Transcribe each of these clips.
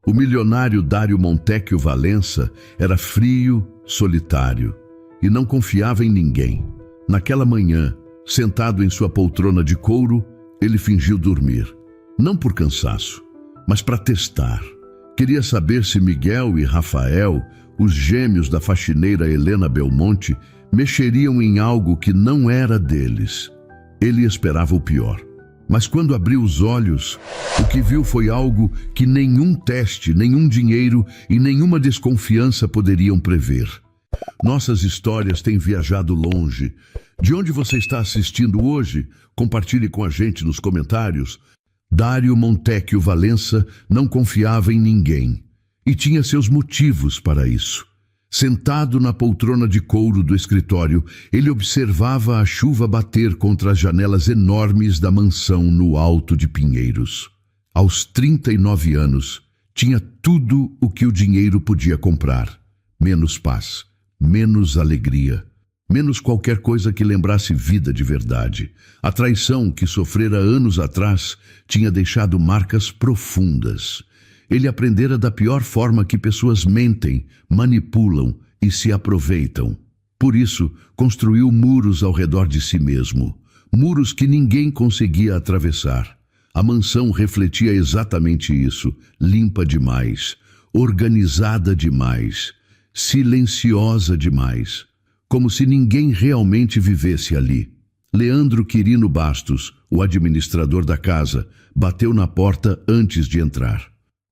O milionário Dário Montecchio Valença era frio, solitário e não confiava em ninguém. Naquela manhã, sentado em sua poltrona de couro, ele fingiu dormir. Não por cansaço, mas para testar. Queria saber se Miguel e Rafael, os gêmeos da faxineira Helena Belmonte, mexeriam em algo que não era deles. Ele esperava o pior. Mas quando abriu os olhos, o que viu foi algo que nenhum teste, nenhum dinheiro e nenhuma desconfiança poderiam prever. Nossas histórias têm viajado longe. De onde você está assistindo hoje? Compartilhe com a gente nos comentários. Dário Montecchio Valença não confiava em ninguém e tinha seus motivos para isso. Sentado na poltrona de couro do escritório, ele observava a chuva bater contra as janelas enormes da mansão no Alto de Pinheiros. Aos 39 anos, tinha tudo o que o dinheiro podia comprar. Menos paz, menos alegria, menos qualquer coisa que lembrasse vida de verdade. A traição que sofrera anos atrás tinha deixado marcas profundas. Ele aprendera da pior forma que pessoas mentem, manipulam e se aproveitam. Por isso, construiu muros ao redor de si mesmo, muros que ninguém conseguia atravessar. A mansão refletia exatamente isso, limpa demais, organizada demais, silenciosa demais, como se ninguém realmente vivesse ali. Leandro Quirino Bastos, o administrador da casa, bateu na porta antes de entrar.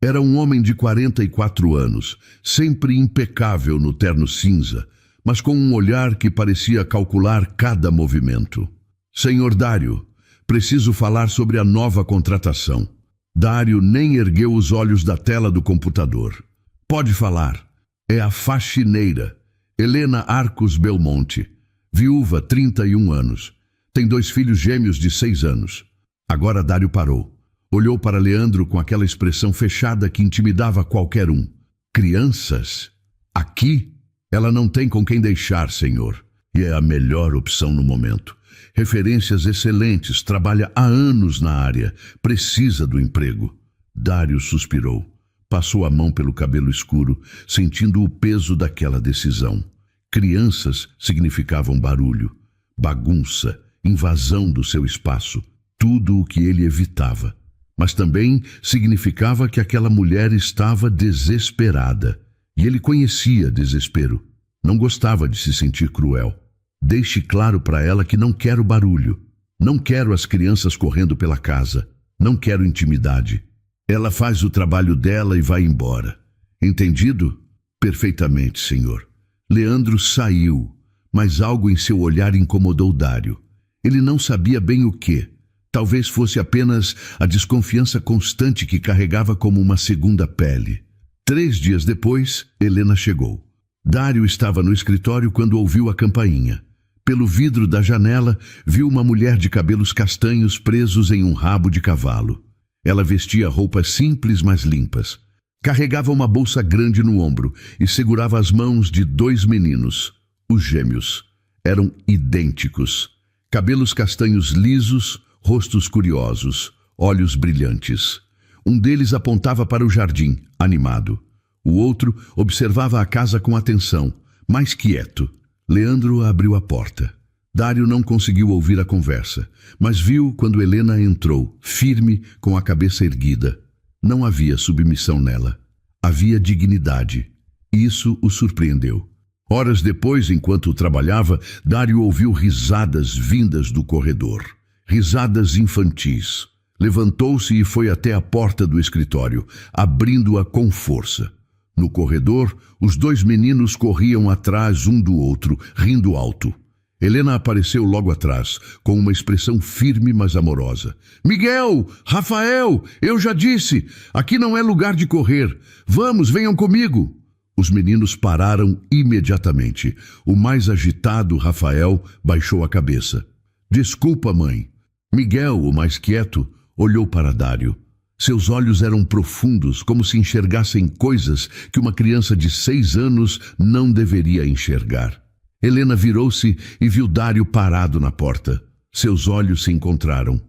Era um homem de 44 anos, sempre impecável no terno cinza, mas com um olhar que parecia calcular cada movimento. Senhor Dário, preciso falar sobre a nova contratação. Dário nem ergueu os olhos da tela do computador. Pode falar. É a faxineira, Helena Arcos Belmonte, viúva, 31 anos. Tem 2 filhos gêmeos de 6 anos. Agora Dário parou. Olhou para Leandro com aquela expressão fechada que intimidava qualquer um. Crianças? Aqui? Ela não tem com quem deixar, senhor. E é a melhor opção no momento. Referências excelentes, trabalha há anos na área, precisa do emprego. Dário suspirou. Passou a mão pelo cabelo escuro, sentindo o peso daquela decisão. Crianças significavam barulho, bagunça, invasão do seu espaço, tudo o que ele evitava. Mas também significava que aquela mulher estava desesperada. E ele conhecia desespero. Não gostava de se sentir cruel. Deixe claro para ela que não quero barulho. Não quero as crianças correndo pela casa. Não quero intimidade. Ela faz o trabalho dela e vai embora. Entendido? Perfeitamente, senhor. Leandro saiu, mas algo em seu olhar incomodou Dário. Ele não sabia bem o que. Talvez fosse apenas a desconfiança constante que carregava como uma segunda pele. 3 dias depois, Helena chegou. Dário estava no escritório quando ouviu a campainha. Pelo vidro da janela, viu uma mulher de cabelos castanhos presos em um rabo de cavalo. Ela vestia roupas simples, mas limpas. Carregava uma bolsa grande no ombro e segurava as mãos de 2 meninos, os gêmeos. Eram idênticos. Cabelos castanhos lisos, rostos curiosos, olhos brilhantes. Um deles apontava para o jardim, animado. O outro observava a casa com atenção, mais quieto. Leandro abriu a porta. Dário não conseguiu ouvir a conversa, mas viu quando Helena entrou, firme, com a cabeça erguida. Não havia submissão nela. Havia dignidade. Isso o surpreendeu. Horas depois, enquanto trabalhava, Dário ouviu risadas vindas do corredor. Risadas infantis. Levantou-se e foi até a porta do escritório, abrindo-a com força. No corredor, os 2 meninos corriam atrás um do outro, rindo alto. Helena apareceu logo atrás, com uma expressão firme, mas amorosa. Miguel! Rafael! Eu já disse! Aqui não é lugar de correr. Vamos, venham comigo! Os meninos pararam imediatamente. O mais agitado, Rafael, baixou a cabeça. Desculpa, mãe. Miguel, o mais quieto, olhou para Dário. Seus olhos eram profundos, como se enxergassem coisas que uma criança de 6 anos não deveria enxergar. Helena virou-se e viu Dário parado na porta. Seus olhos se encontraram.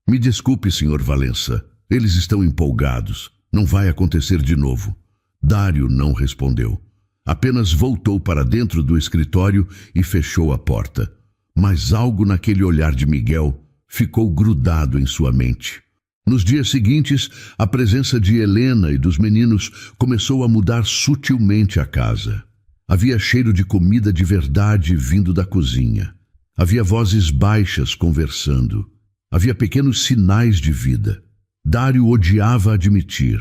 Me desculpe, senhor Valença. Eles estão empolgados. Não vai acontecer de novo. Dário não respondeu. Apenas voltou para dentro do escritório e fechou a porta. Mas algo naquele olhar de Miguel ficou grudado em sua mente. Nos dias seguintes, a presença de Helena e dos meninos começou a mudar sutilmente a casa. Havia cheiro de comida de verdade vindo da cozinha. Havia vozes baixas conversando. Havia pequenos sinais de vida. Dário odiava admitir,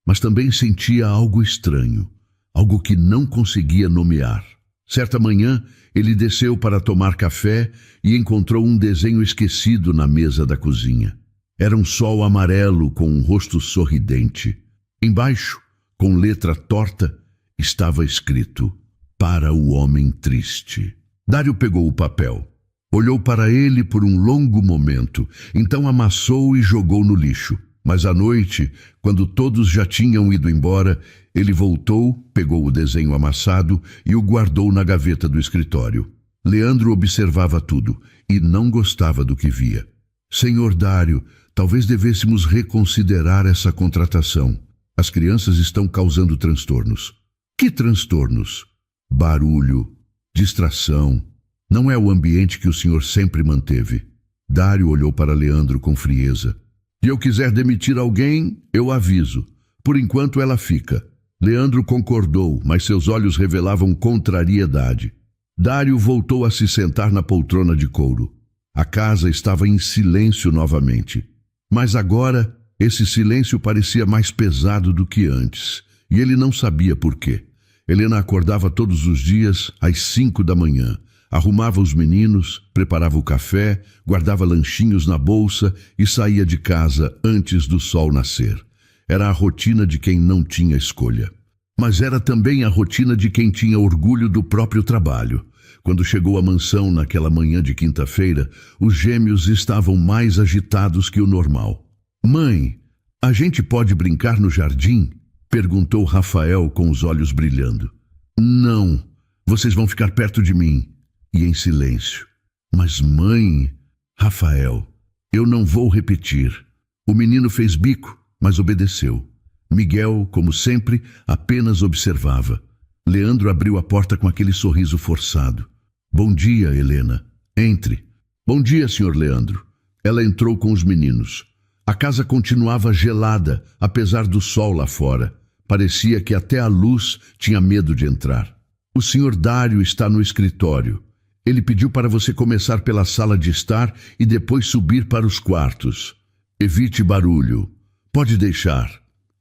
mas também sentia algo estranho, algo que não conseguia nomear. Certa manhã, ele desceu para tomar café e encontrou um desenho esquecido na mesa da cozinha. Era um sol amarelo com um rosto sorridente. Embaixo, com letra torta, estava escrito: "Para o homem triste". Dário pegou o papel. Olhou para ele por um longo momento, então amassou e jogou no lixo. Mas à noite, quando todos já tinham ido embora, ele voltou, pegou o desenho amassado e o guardou na gaveta do escritório. Leandro observava tudo e não gostava do que via. "Senhor Dário, talvez devêssemos reconsiderar essa contratação. As crianças estão causando transtornos." "Que transtornos?" "Barulho, distração. Não é o ambiente que o senhor sempre manteve." Dário olhou para Leandro com frieza. "Se eu quiser demitir alguém, eu aviso. Por enquanto ela fica." Leandro concordou, mas seus olhos revelavam contrariedade. Dário voltou a se sentar na poltrona de couro. A casa estava em silêncio novamente. Mas agora, esse silêncio parecia mais pesado do que antes, e ele não sabia por quê. Helena acordava todos os dias às 5 da manhã. Arrumava os meninos, preparava o café, guardava lanchinhos na bolsa e saía de casa antes do sol nascer. Era a rotina de quem não tinha escolha. Mas era também a rotina de quem tinha orgulho do próprio trabalho. Quando chegou à mansão naquela manhã de quinta-feira, os gêmeos estavam mais agitados que o normal. "Mãe, a gente pode brincar no jardim?" perguntou Rafael com os olhos brilhando. "Não, vocês vão ficar perto de mim." E em silêncio. "Mas mãe..." "Rafael, eu não vou repetir." O menino fez bico, mas obedeceu. Miguel, como sempre, apenas observava. Leandro abriu a porta com aquele sorriso forçado. "Bom dia, Helena. Entre." "Bom dia, senhor Leandro." Ela entrou com os meninos. A casa continuava gelada, apesar do sol lá fora. Parecia que até a luz tinha medo de entrar. "O senhor Dário está no escritório. Ele pediu para você começar pela sala de estar e depois subir para os quartos. Evite barulho." "Pode deixar."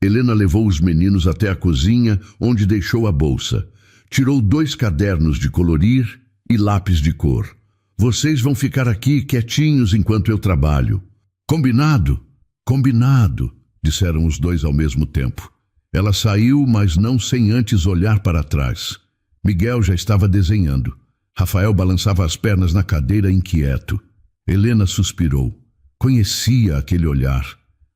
Helena levou os meninos até a cozinha, onde deixou a bolsa. Tirou 2 cadernos de colorir e lápis de cor. "Vocês vão ficar aqui quietinhos enquanto eu trabalho." "Combinado?" "Combinado", disseram os 2 ao mesmo tempo. Ela saiu, mas não sem antes olhar para trás. Miguel já estava desenhando. Rafael balançava as pernas na cadeira inquieto. Helena suspirou. Conhecia aquele olhar.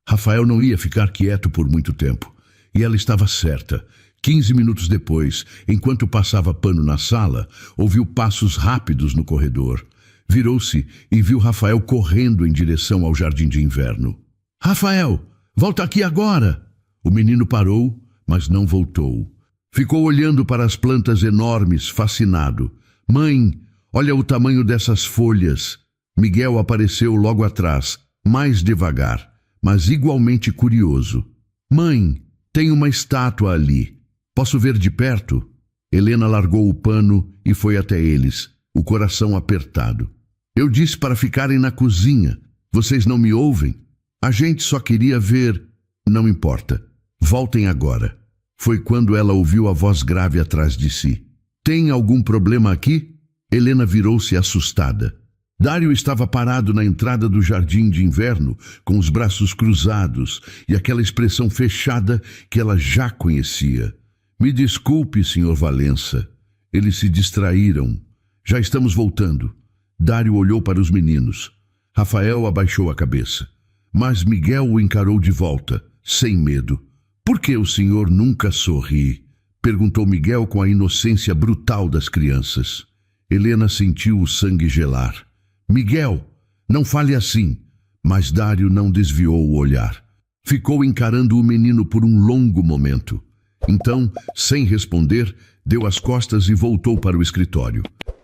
Rafael não ia ficar quieto por muito tempo. E ela estava certa. 15 minutos depois, enquanto passava pano na sala, ouviu passos rápidos no corredor. Virou-se e viu Rafael correndo em direção ao jardim de inverno. "Rafael, volta aqui agora!" O menino parou, mas não voltou. Ficou olhando para as plantas enormes, fascinado. "Mãe, olha o tamanho dessas folhas." Miguel apareceu logo atrás, mais devagar, mas igualmente curioso. "Mãe, tem uma estátua ali. Posso ver de perto?" Helena largou o pano e foi até eles, o coração apertado. "Eu disse para ficarem na cozinha. Vocês não me ouvem? A gente só queria ver." "Não importa. Voltem agora." Foi quando ela ouviu a voz grave atrás de si. "Tem algum problema aqui?" Helena virou-se assustada. Dário estava parado na entrada do jardim de inverno, com os braços cruzados e aquela expressão fechada que ela já conhecia. "Me desculpe, senhor Valença." Eles se distraíram. "Já estamos voltando." Dário olhou para os meninos. Rafael abaixou a cabeça. Mas Miguel o encarou de volta, sem medo. "Por que o senhor nunca sorri?" perguntou Miguel com a inocência brutal das crianças. Helena sentiu o sangue gelar. "Miguel, não fale assim." Mas Dário não desviou o olhar. Ficou encarando o menino por um longo momento. Então, sem responder, deu as costas e voltou para o escritório.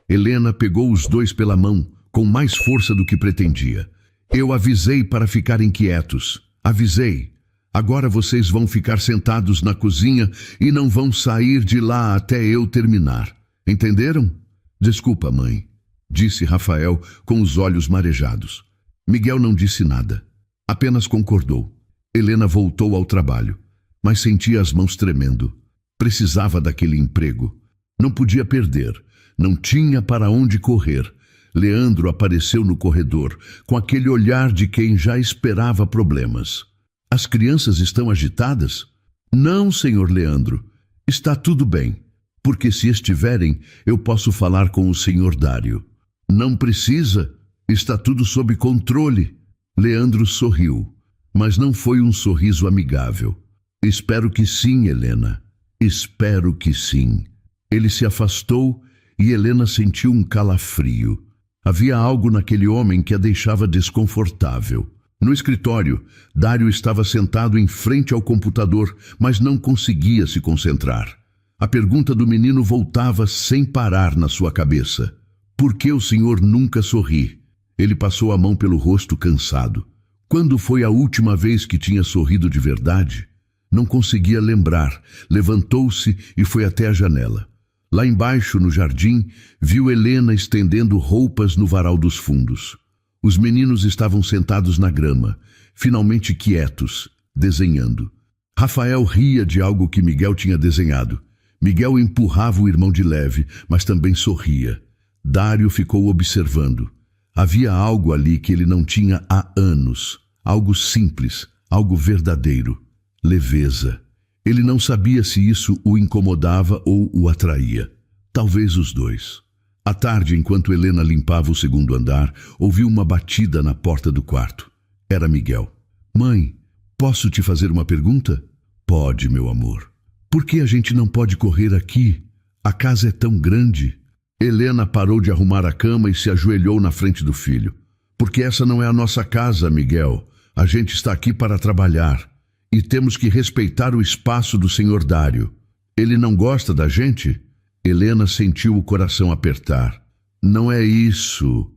Helena pegou os dois pela mão, com mais força do que pretendia. Eu avisei para ficarem quietos. Avisei. Agora vocês vão ficar sentados na cozinha e não vão sair de lá até eu terminar. Entenderam? Desculpa, mãe, disse Rafael com os olhos marejados. Miguel não disse nada. Apenas concordou. Helena voltou ao trabalho, mas sentia as mãos tremendo. Precisava daquele emprego. Não podia perder. Não tinha para onde correr. Leandro apareceu no corredor, com aquele olhar de quem já esperava problemas. As crianças estão agitadas? Não, senhor Leandro. Está tudo bem, porque se estiverem, eu posso falar com o senhor Dário. Não precisa. Está tudo sob controle. Leandro sorriu, mas não foi um sorriso amigável. Espero que sim, Helena. Espero que sim. Ele se afastou e Helena sentiu um calafrio. Havia algo naquele homem que a deixava desconfortável. No escritório, Dário estava sentado em frente ao computador, mas não conseguia se concentrar. A pergunta do menino voltava sem parar na sua cabeça. Por que o senhor nunca sorri? Ele passou a mão pelo rosto cansado. Quando foi a última vez que tinha sorrido de verdade? Não conseguia lembrar. Levantou-se e foi até a janela. Lá embaixo, no jardim, viu Helena estendendo roupas no varal dos fundos. Os meninos estavam sentados na grama, finalmente quietos, desenhando. Rafael ria de algo que Miguel tinha desenhado. Miguel empurrava o irmão de leve, mas também sorria. Dário ficou observando. Havia algo ali que ele não tinha há anos. Algo simples, algo verdadeiro. Leveza. Ele não sabia se isso o incomodava ou o atraía. Talvez os dois. À tarde, enquanto Helena limpava o segundo andar, ouviu uma batida na porta do quarto. Era Miguel. Mãe, posso te fazer uma pergunta? Pode, meu amor. Por que a gente não pode correr aqui? A casa é tão grande. Helena parou de arrumar a cama e se ajoelhou na frente do filho. Porque essa não é a nossa casa, Miguel. A gente está aqui para trabalhar. E temos que respeitar o espaço do senhor Dário. Ele não gosta da gente? Helena sentiu o coração apertar. Não é isso.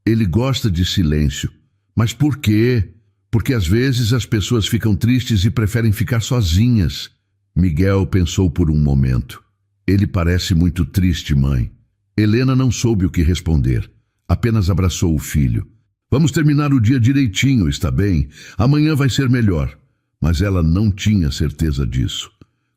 Ele gosta de silêncio. Mas por quê? Porque às vezes as pessoas ficam tristes e preferem ficar sozinhas. Miguel pensou por um momento. Ele parece muito triste, mãe. Helena não soube o que responder. Apenas abraçou o filho. Vamos terminar o dia direitinho, está bem? Amanhã vai ser melhor. Mas ela não tinha certeza disso.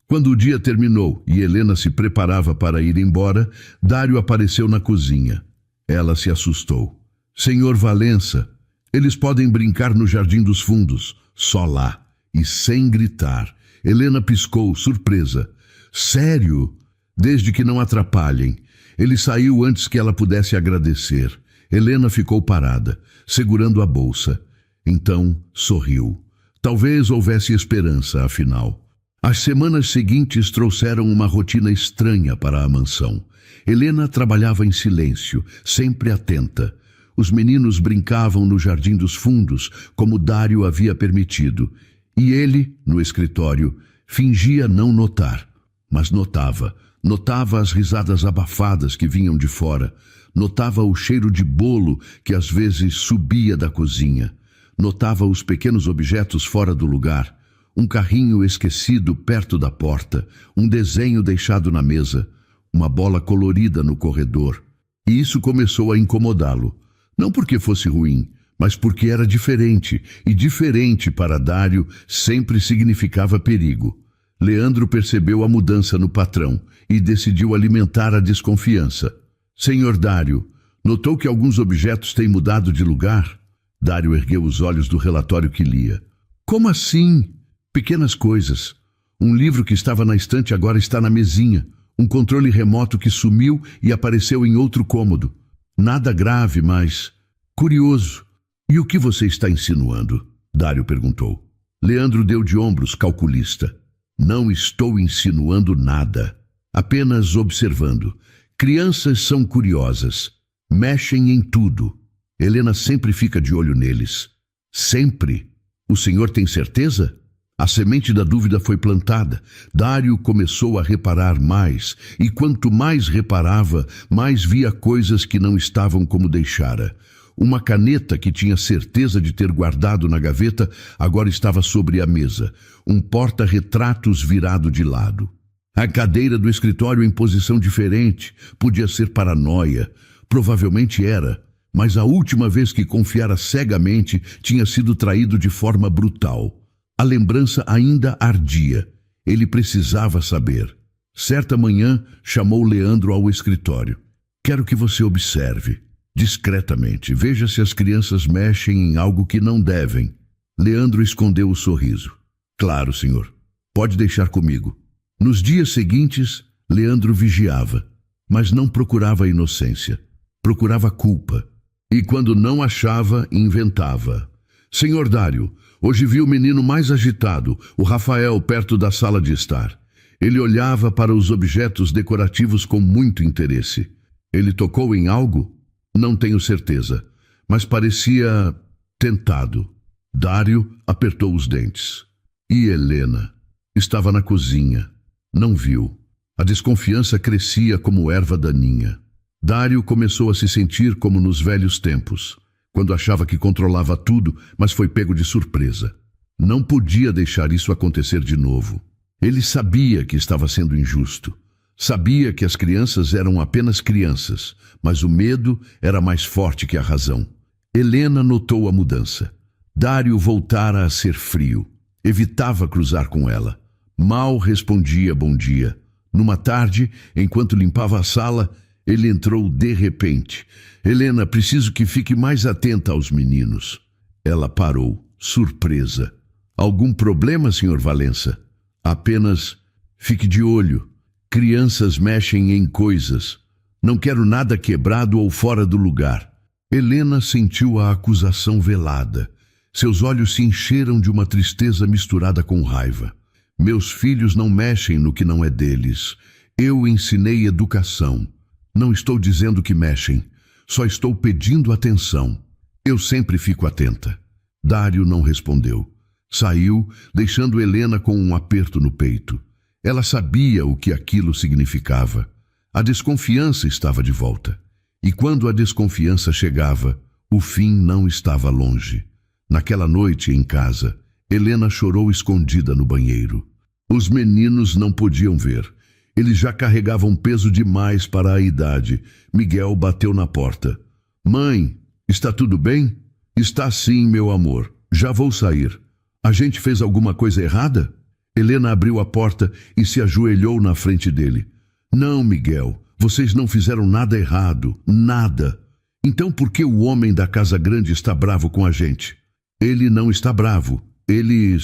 Quando o dia terminou e Helena se preparava para ir embora, Dário apareceu na cozinha. Ela se assustou. Senhor Valença, eles podem brincar no jardim dos fundos, só lá, e sem gritar. Helena piscou, surpresa. Sério? Desde que não atrapalhem. Ele saiu antes que ela pudesse agradecer. Helena ficou parada, segurando a bolsa. Então sorriu. Talvez houvesse esperança, afinal. As semanas seguintes trouxeram uma rotina estranha para a mansão. Helena trabalhava em silêncio, sempre atenta. Os meninos brincavam no jardim dos fundos, como Dário havia permitido. E ele, no escritório, fingia não notar. Mas notava. Notava as risadas abafadas que vinham de fora. Notava o cheiro de bolo que às vezes subia da cozinha. Notava os pequenos objetos fora do lugar. Um carrinho esquecido perto da porta. Um desenho deixado na mesa. Uma bola colorida no corredor. E isso começou a incomodá-lo. Não porque fosse ruim, mas porque era diferente. E diferente para Dário sempre significava perigo. Leandro percebeu a mudança no patrão e decidiu alimentar a desconfiança. Senhor Dário, notou que alguns objetos têm mudado de lugar? Dário ergueu os olhos do relatório que lia. Como assim? Pequenas coisas. Um livro que estava na estante agora está na mesinha. Um controle remoto que sumiu e apareceu em outro cômodo. Nada grave, mas curioso. E o que você está insinuando? Dário perguntou. Leandro deu de ombros, calculista. Não estou insinuando nada. Apenas observando. Crianças são curiosas. Mexem em tudo. Helena sempre fica de olho neles. Sempre. O senhor tem certeza? A semente da dúvida foi plantada. Dário começou a reparar mais, e quanto mais reparava, mais via coisas que não estavam como deixara. Uma caneta que tinha certeza de ter guardado na gaveta agora estava sobre a mesa. Um porta-retratos virado de lado. A cadeira do escritório em posição diferente. Podia ser paranoia. Provavelmente era. Mas a última vez que confiara cegamente tinha sido traído de forma brutal. A lembrança ainda ardia. Ele precisava saber. Certa manhã, chamou Leandro ao escritório. Quero que você observe. Discretamente, veja se as crianças mexem em algo que não devem. Leandro escondeu o sorriso. Claro, senhor. Pode deixar comigo. Nos dias seguintes, Leandro vigiava, mas não procurava inocência. Procurava culpa. E quando não achava, inventava. Senhor Dário, hoje vi o menino mais agitado, o Rafael, perto da sala de estar. Ele olhava para os objetos decorativos com muito interesse. Ele tocou em algo? Não tenho certeza, mas parecia tentado. Dário apertou os dentes. E Helena? Estava na cozinha. Não viu. A desconfiança crescia como erva daninha. Dário começou a se sentir como nos velhos tempos, quando achava que controlava tudo, mas foi pego de surpresa. Não podia deixar isso acontecer de novo. Ele sabia que estava sendo injusto. Sabia que as crianças eram apenas crianças, mas o medo era mais forte que a razão. Helena notou a mudança. Dário voltara a ser frio. Evitava cruzar com ela. Mal respondia bom dia. Numa tarde, enquanto limpava a sala, ele entrou de repente. Helena, preciso que fique mais atenta aos meninos. Ela parou, surpresa. Algum problema, Sr. Valença? Apenas fique de olho. Crianças mexem em coisas. Não quero nada quebrado ou fora do lugar. Helena sentiu a acusação velada. Seus olhos se encheram de uma tristeza misturada com raiva. Meus filhos não mexem no que não é deles. Eu ensinei educação. Não estou dizendo que mexem. Só estou pedindo atenção. Eu sempre fico atenta. Dário não respondeu. Saiu, deixando Helena com um aperto no peito. Ela sabia o que aquilo significava. A desconfiança estava de volta. E quando a desconfiança chegava, o fim não estava longe. Naquela noite, em casa, Helena chorou escondida no banheiro. Os meninos não podiam ver. Eles já carregavam peso demais para a idade. Miguel bateu na porta. Mãe, está tudo bem? Está sim, meu amor. Já vou sair. A gente fez alguma coisa errada? Helena abriu a porta e se ajoelhou na frente dele. Não, Miguel, vocês não fizeram nada errado, nada. Então por que o homem da casa grande está bravo com a gente? Ele não está bravo, ele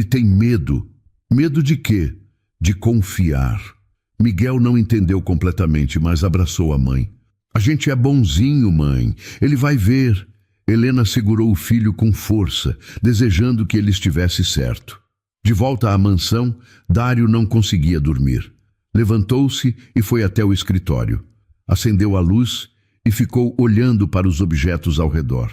tem medo. Medo de quê? De confiar. Miguel não entendeu completamente, mas abraçou a mãe. A gente é bonzinho, mãe, ele vai ver. Helena segurou o filho com força, desejando que ele estivesse certo. De volta à mansão, Dário não conseguia dormir. Levantou-se e foi até o escritório. Acendeu a luz e ficou olhando para os objetos ao redor.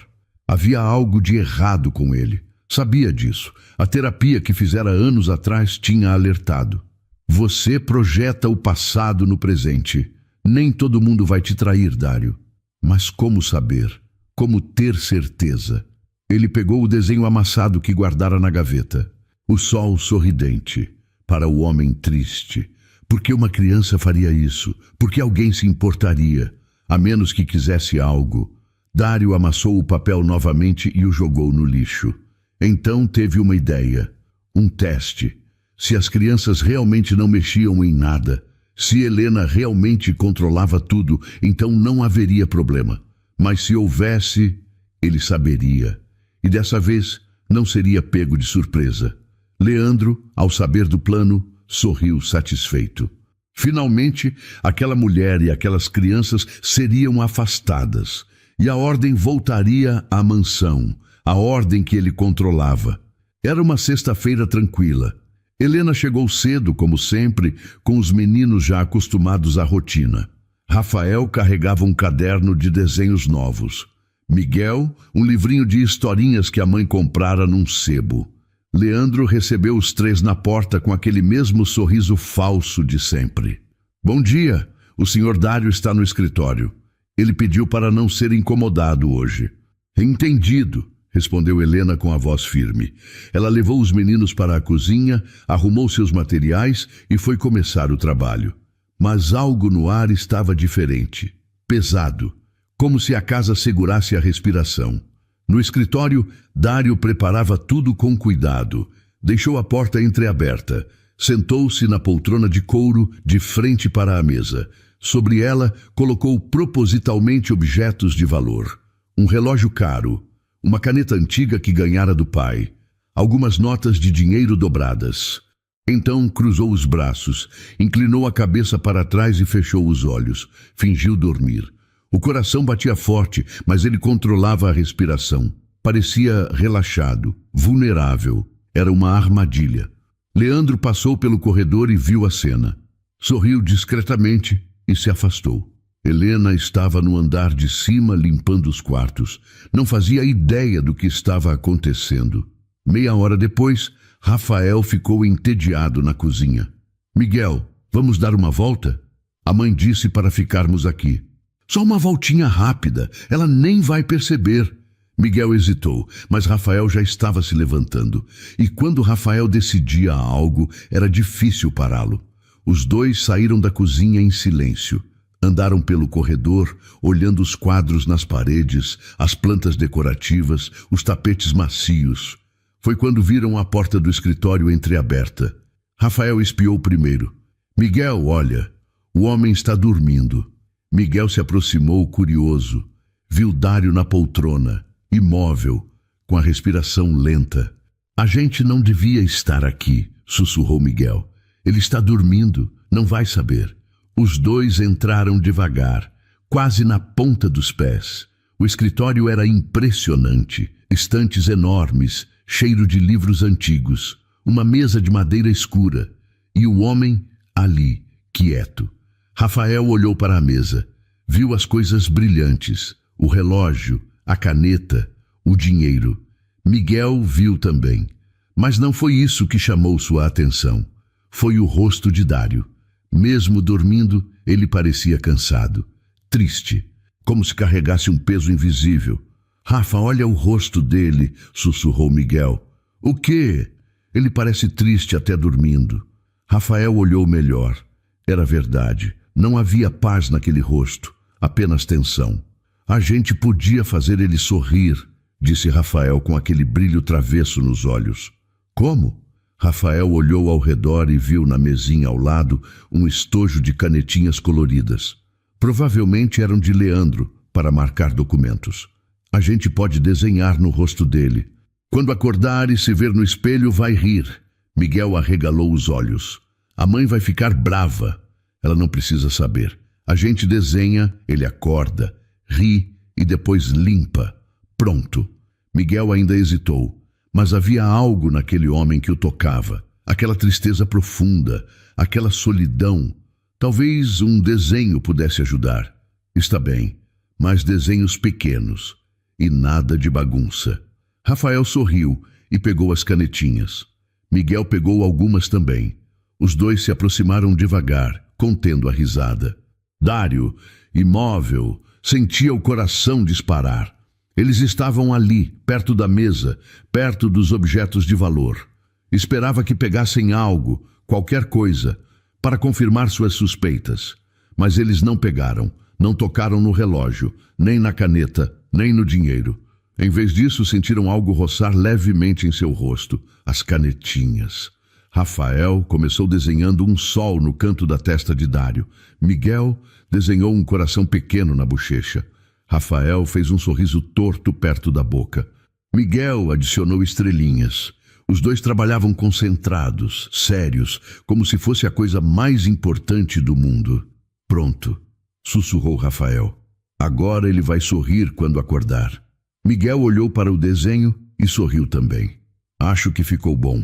Havia algo de errado com ele. Sabia disso. A terapia que fizera anos atrás tinha alertado. Você projeta o passado no presente. Nem todo mundo vai te trair, Dário. Mas como saber? Como ter certeza? Ele pegou o desenho amassado que guardara na gaveta. O sol sorridente, para o homem triste. Por que uma criança faria isso? Por que alguém se importaria? A menos que quisesse algo. Dário amassou o papel novamente e o jogou no lixo. Então teve uma ideia. Um teste. Se as crianças realmente não mexiam em nada, se Helena realmente controlava tudo, então não haveria problema. Mas se houvesse, ele saberia. E dessa vez não seria pego de surpresa. Leandro, ao saber do plano, sorriu satisfeito. Finalmente, aquela mulher e aquelas crianças seriam afastadas, e a ordem voltaria à mansão, a ordem que ele controlava. Era uma sexta-feira tranquila. Helena chegou cedo, como sempre, com os meninos já acostumados à rotina. Rafael carregava um caderno de desenhos novos. Miguel, um livrinho de historinhas que a mãe comprara num sebo. Leandro recebeu os três na porta com aquele mesmo sorriso falso de sempre. Bom dia, o senhor Dário está no escritório. Ele pediu para não ser incomodado hoje. Entendido, respondeu Helena com a voz firme. Ela levou os meninos para a cozinha, arrumou seus materiais e foi começar o trabalho. Mas algo no ar estava diferente, pesado, como se a casa segurasse a respiração. No escritório, Dário preparava tudo com cuidado. Deixou a porta entreaberta. Sentou-se na poltrona de couro de frente para a mesa. Sobre ela, colocou propositalmente objetos de valor. Um relógio caro, uma caneta antiga que ganhara do pai, algumas notas de dinheiro dobradas. Então cruzou os braços, inclinou a cabeça para trás e fechou os olhos. Fingiu dormir. O coração batia forte, mas ele controlava a respiração. Parecia relaxado, vulnerável. Era uma armadilha. Leandro passou pelo corredor e viu a cena. Sorriu discretamente e se afastou. Helena estava no andar de cima limpando os quartos. Não fazia ideia do que estava acontecendo. Meia hora depois, Rafael ficou entediado na cozinha. Miguel, vamos dar uma volta? A mãe disse para ficarmos aqui. Só uma voltinha rápida, ela nem vai perceber. Miguel hesitou, mas Rafael já estava se levantando. E quando Rafael decidia algo, era difícil pará-lo. Os dois saíram da cozinha em silêncio. Andaram pelo corredor, olhando os quadros nas paredes, as plantas decorativas, os tapetes macios. Foi quando viram a porta do escritório entreaberta. Rafael espiou primeiro. Miguel, olha, o homem está dormindo. Miguel se aproximou curioso. Viu Dário na poltrona, imóvel, com a respiração lenta. A gente não devia estar aqui, sussurrou Miguel. Ele está dormindo, não vai saber. Os dois entraram devagar, quase na ponta dos pés. O escritório era impressionante. Estantes enormes, cheiro de livros antigos, uma mesa de madeira escura e o homem ali, quieto. Rafael olhou para a mesa, viu as coisas brilhantes, o relógio, a caneta, o dinheiro. Miguel viu também, mas não foi isso que chamou sua atenção. Foi o rosto de Dário. Mesmo dormindo, ele parecia cansado, triste, como se carregasse um peso invisível. Rafa, olha o rosto dele, sussurrou Miguel. O quê? Ele parece triste até dormindo. Rafael olhou melhor. Era verdade. Não havia paz naquele rosto, apenas tensão. A gente podia fazer ele sorrir, disse Rafael com aquele brilho travesso nos olhos. Como? Rafael olhou ao redor e viu na mesinha ao lado um estojo de canetinhas coloridas. Provavelmente eram de Leandro, para marcar documentos. A gente pode desenhar no rosto dele. Quando acordar e se ver no espelho, vai rir. Miguel arregalou os olhos. A mãe vai ficar brava. Ela não precisa saber. A gente desenha, ele acorda, ri e depois limpa. Pronto. Miguel ainda hesitou. Mas havia algo naquele homem que o tocava. Aquela tristeza profunda, aquela solidão. Talvez um desenho pudesse ajudar. Está bem, mas desenhos pequenos. E nada de bagunça. Rafael sorriu e pegou as canetinhas. Miguel pegou algumas também. Os dois se aproximaram devagar, contendo a risada. Dário, imóvel, sentia o coração disparar. Eles estavam ali, perto da mesa, perto dos objetos de valor. Esperava que pegassem algo, qualquer coisa, para confirmar suas suspeitas. Mas eles não pegaram, não tocaram no relógio, nem na caneta, nem no dinheiro. Em vez disso, sentiram algo roçar levemente em seu rosto, as canetinhas. Rafael começou desenhando um sol no canto da testa de Dário. Miguel desenhou um coração pequeno na bochecha. Rafael fez um sorriso torto perto da boca. Miguel adicionou estrelinhas. Os dois trabalhavam concentrados, sérios, como se fosse a coisa mais importante do mundo. Pronto, sussurrou Rafael. Agora ele vai sorrir quando acordar. Miguel olhou para o desenho e sorriu também. Acho que ficou bom.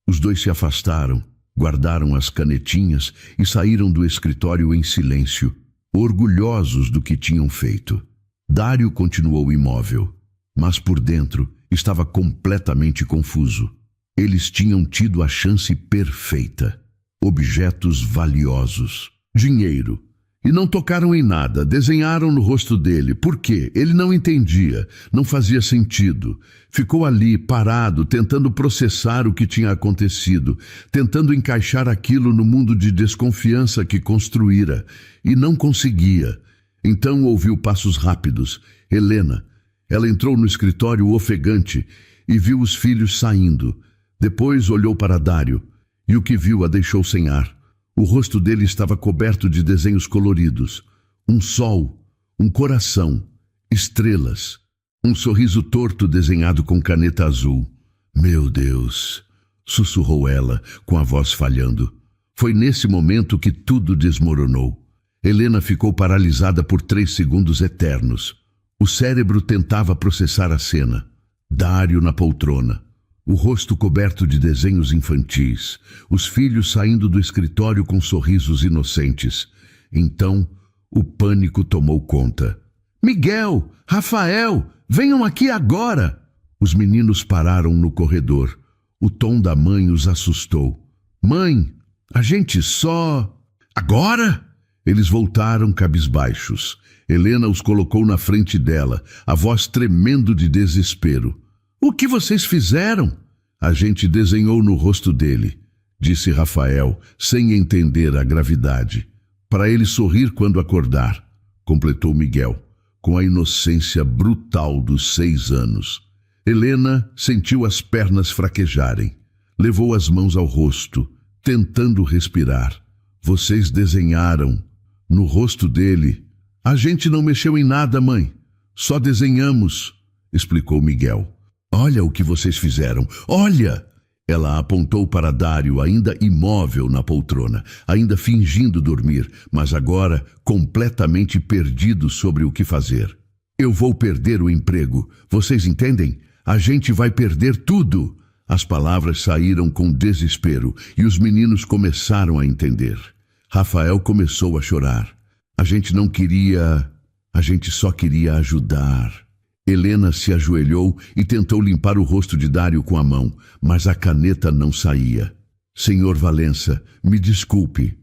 Os dois se afastaram, guardaram as canetinhas e saíram do escritório em silêncio, orgulhosos do que tinham feito. Dário continuou imóvel, mas por dentro estava completamente confuso. Eles tinham tido a chance perfeita. Objetos valiosos, dinheiro. E não tocaram em nada, desenharam no rosto dele. Por quê? Ele não entendia, não fazia sentido. Ficou ali, parado, tentando processar o que tinha acontecido, tentando encaixar aquilo no mundo de desconfiança que construíra, e não conseguia. Então ouviu passos rápidos. Helena. Ela entrou no escritório ofegante e viu os filhos saindo. Depois olhou para Dário, e o que viu a deixou sem ar. O rosto dele estava coberto de desenhos coloridos. Um sol, um coração, estrelas, um sorriso torto desenhado com caneta azul. Meu Deus, sussurrou ela, com a voz falhando. Foi nesse momento que tudo desmoronou. Helena ficou paralisada por 3 segundos eternos. O cérebro tentava processar a cena. Dário na poltrona. O rosto coberto de desenhos infantis, os filhos saindo do escritório com sorrisos inocentes. Então, o pânico tomou conta. Miguel, Rafael, venham aqui agora! Os meninos pararam no corredor. O tom da mãe os assustou. Mãe, a gente só... Agora? Eles voltaram cabisbaixos. Helena os colocou na frente dela, a voz tremendo de desespero. O que vocês fizeram? A gente desenhou no rosto dele, disse Rafael, sem entender a gravidade. Para ele sorrir quando acordar, completou Miguel, com a inocência brutal dos 6 anos. Helena sentiu as pernas fraquejarem. Levou as mãos ao rosto, tentando respirar. Vocês desenharam no rosto dele. A gente não mexeu em nada, mãe. Só desenhamos, explicou Miguel. Olha o que vocês fizeram, olha! Ela apontou para Dário, ainda imóvel na poltrona, ainda fingindo dormir, mas agora completamente perdido sobre o que fazer. Eu vou perder o emprego, vocês entendem? A gente vai perder tudo! As palavras saíram com desespero e os meninos começaram a entender. Rafael começou a chorar. A gente não queria... A gente só queria ajudar. Helena se ajoelhou e tentou limpar o rosto de Dário com a mão, mas a caneta não saía. Senhor Valença, me desculpe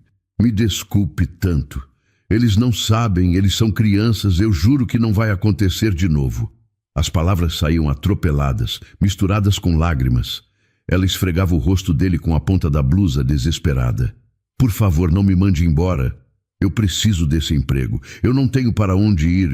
tanto. Eles não sabem, eles são crianças, eu juro que não vai acontecer de novo. As palavras saíam atropeladas, misturadas com lágrimas. Ela esfregava o rosto dele com a ponta da blusa, desesperada. Por favor, não me mande embora. Eu preciso desse emprego. Eu não tenho para onde ir,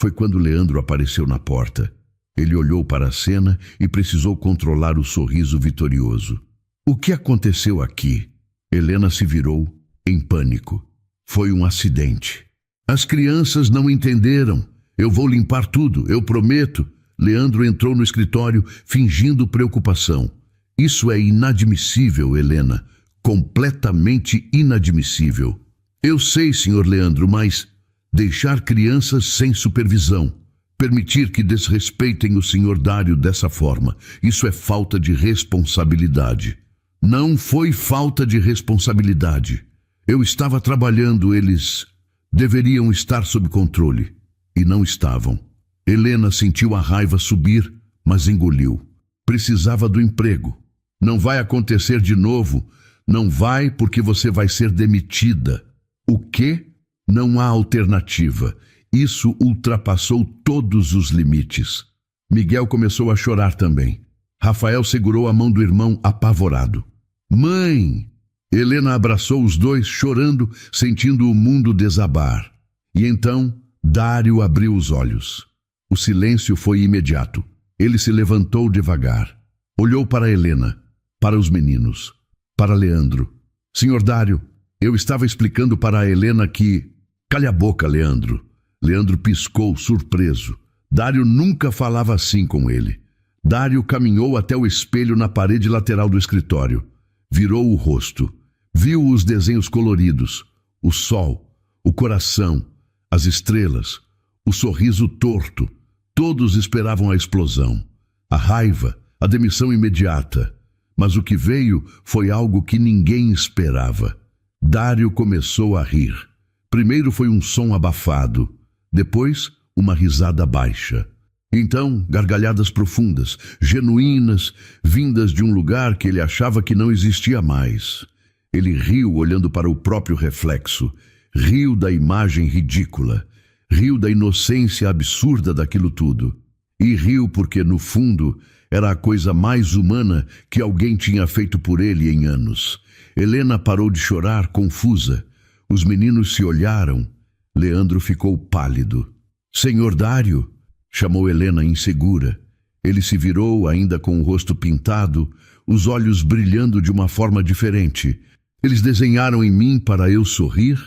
Foi quando Leandro apareceu na porta. Ele olhou para a cena e precisou controlar o sorriso vitorioso. O que aconteceu aqui? Helena se virou, em pânico. Foi um acidente. As crianças não entenderam. Eu vou limpar tudo, eu prometo. Leandro entrou no escritório, fingindo preocupação. Isso é inadmissível, Helena. Completamente inadmissível. Eu sei, senhor Leandro, mas... Deixar crianças sem supervisão, permitir que desrespeitem o senhor Dário dessa forma, isso é falta de responsabilidade. Não foi falta de responsabilidade. Eu estava trabalhando, eles deveriam estar sob controle, e não estavam. Helena sentiu a raiva subir, mas engoliu. Precisava do emprego. Não vai acontecer de novo, não vai porque você vai ser demitida. O quê? Não há alternativa. Isso ultrapassou todos os limites. Miguel começou a chorar também. Rafael segurou a mão do irmão apavorado. Mãe! Helena abraçou os dois, chorando, sentindo o mundo desabar. E então, Dário abriu os olhos. O silêncio foi imediato. Ele se levantou devagar. Olhou para Helena, para os meninos, para Leandro. Senhor Dário, eu estava explicando para a Helena que... Calha a boca, Leandro. Leandro piscou, surpreso. Dário nunca falava assim com ele. Dário caminhou até o espelho na parede lateral do escritório. Virou o rosto. Viu os desenhos coloridos. O sol, o coração, as estrelas, o sorriso torto. Todos esperavam a explosão. A raiva, a demissão imediata. Mas o que veio foi algo que ninguém esperava. Dário começou a rir. Primeiro foi um som abafado, depois uma risada baixa. Então, gargalhadas profundas, genuínas, vindas de um lugar que ele achava que não existia mais. Ele riu olhando para o próprio reflexo, riu da imagem ridícula, riu da inocência absurda daquilo tudo. E riu porque, no fundo, era a coisa mais humana que alguém tinha feito por ele em anos. Helena parou de chorar, confusa. Os meninos se olharam. Leandro ficou pálido. "Senhor Dário", chamou Helena insegura. Ele se virou, ainda com o rosto pintado, os olhos brilhando de uma forma diferente. "Eles desenharam em mim para eu sorrir?"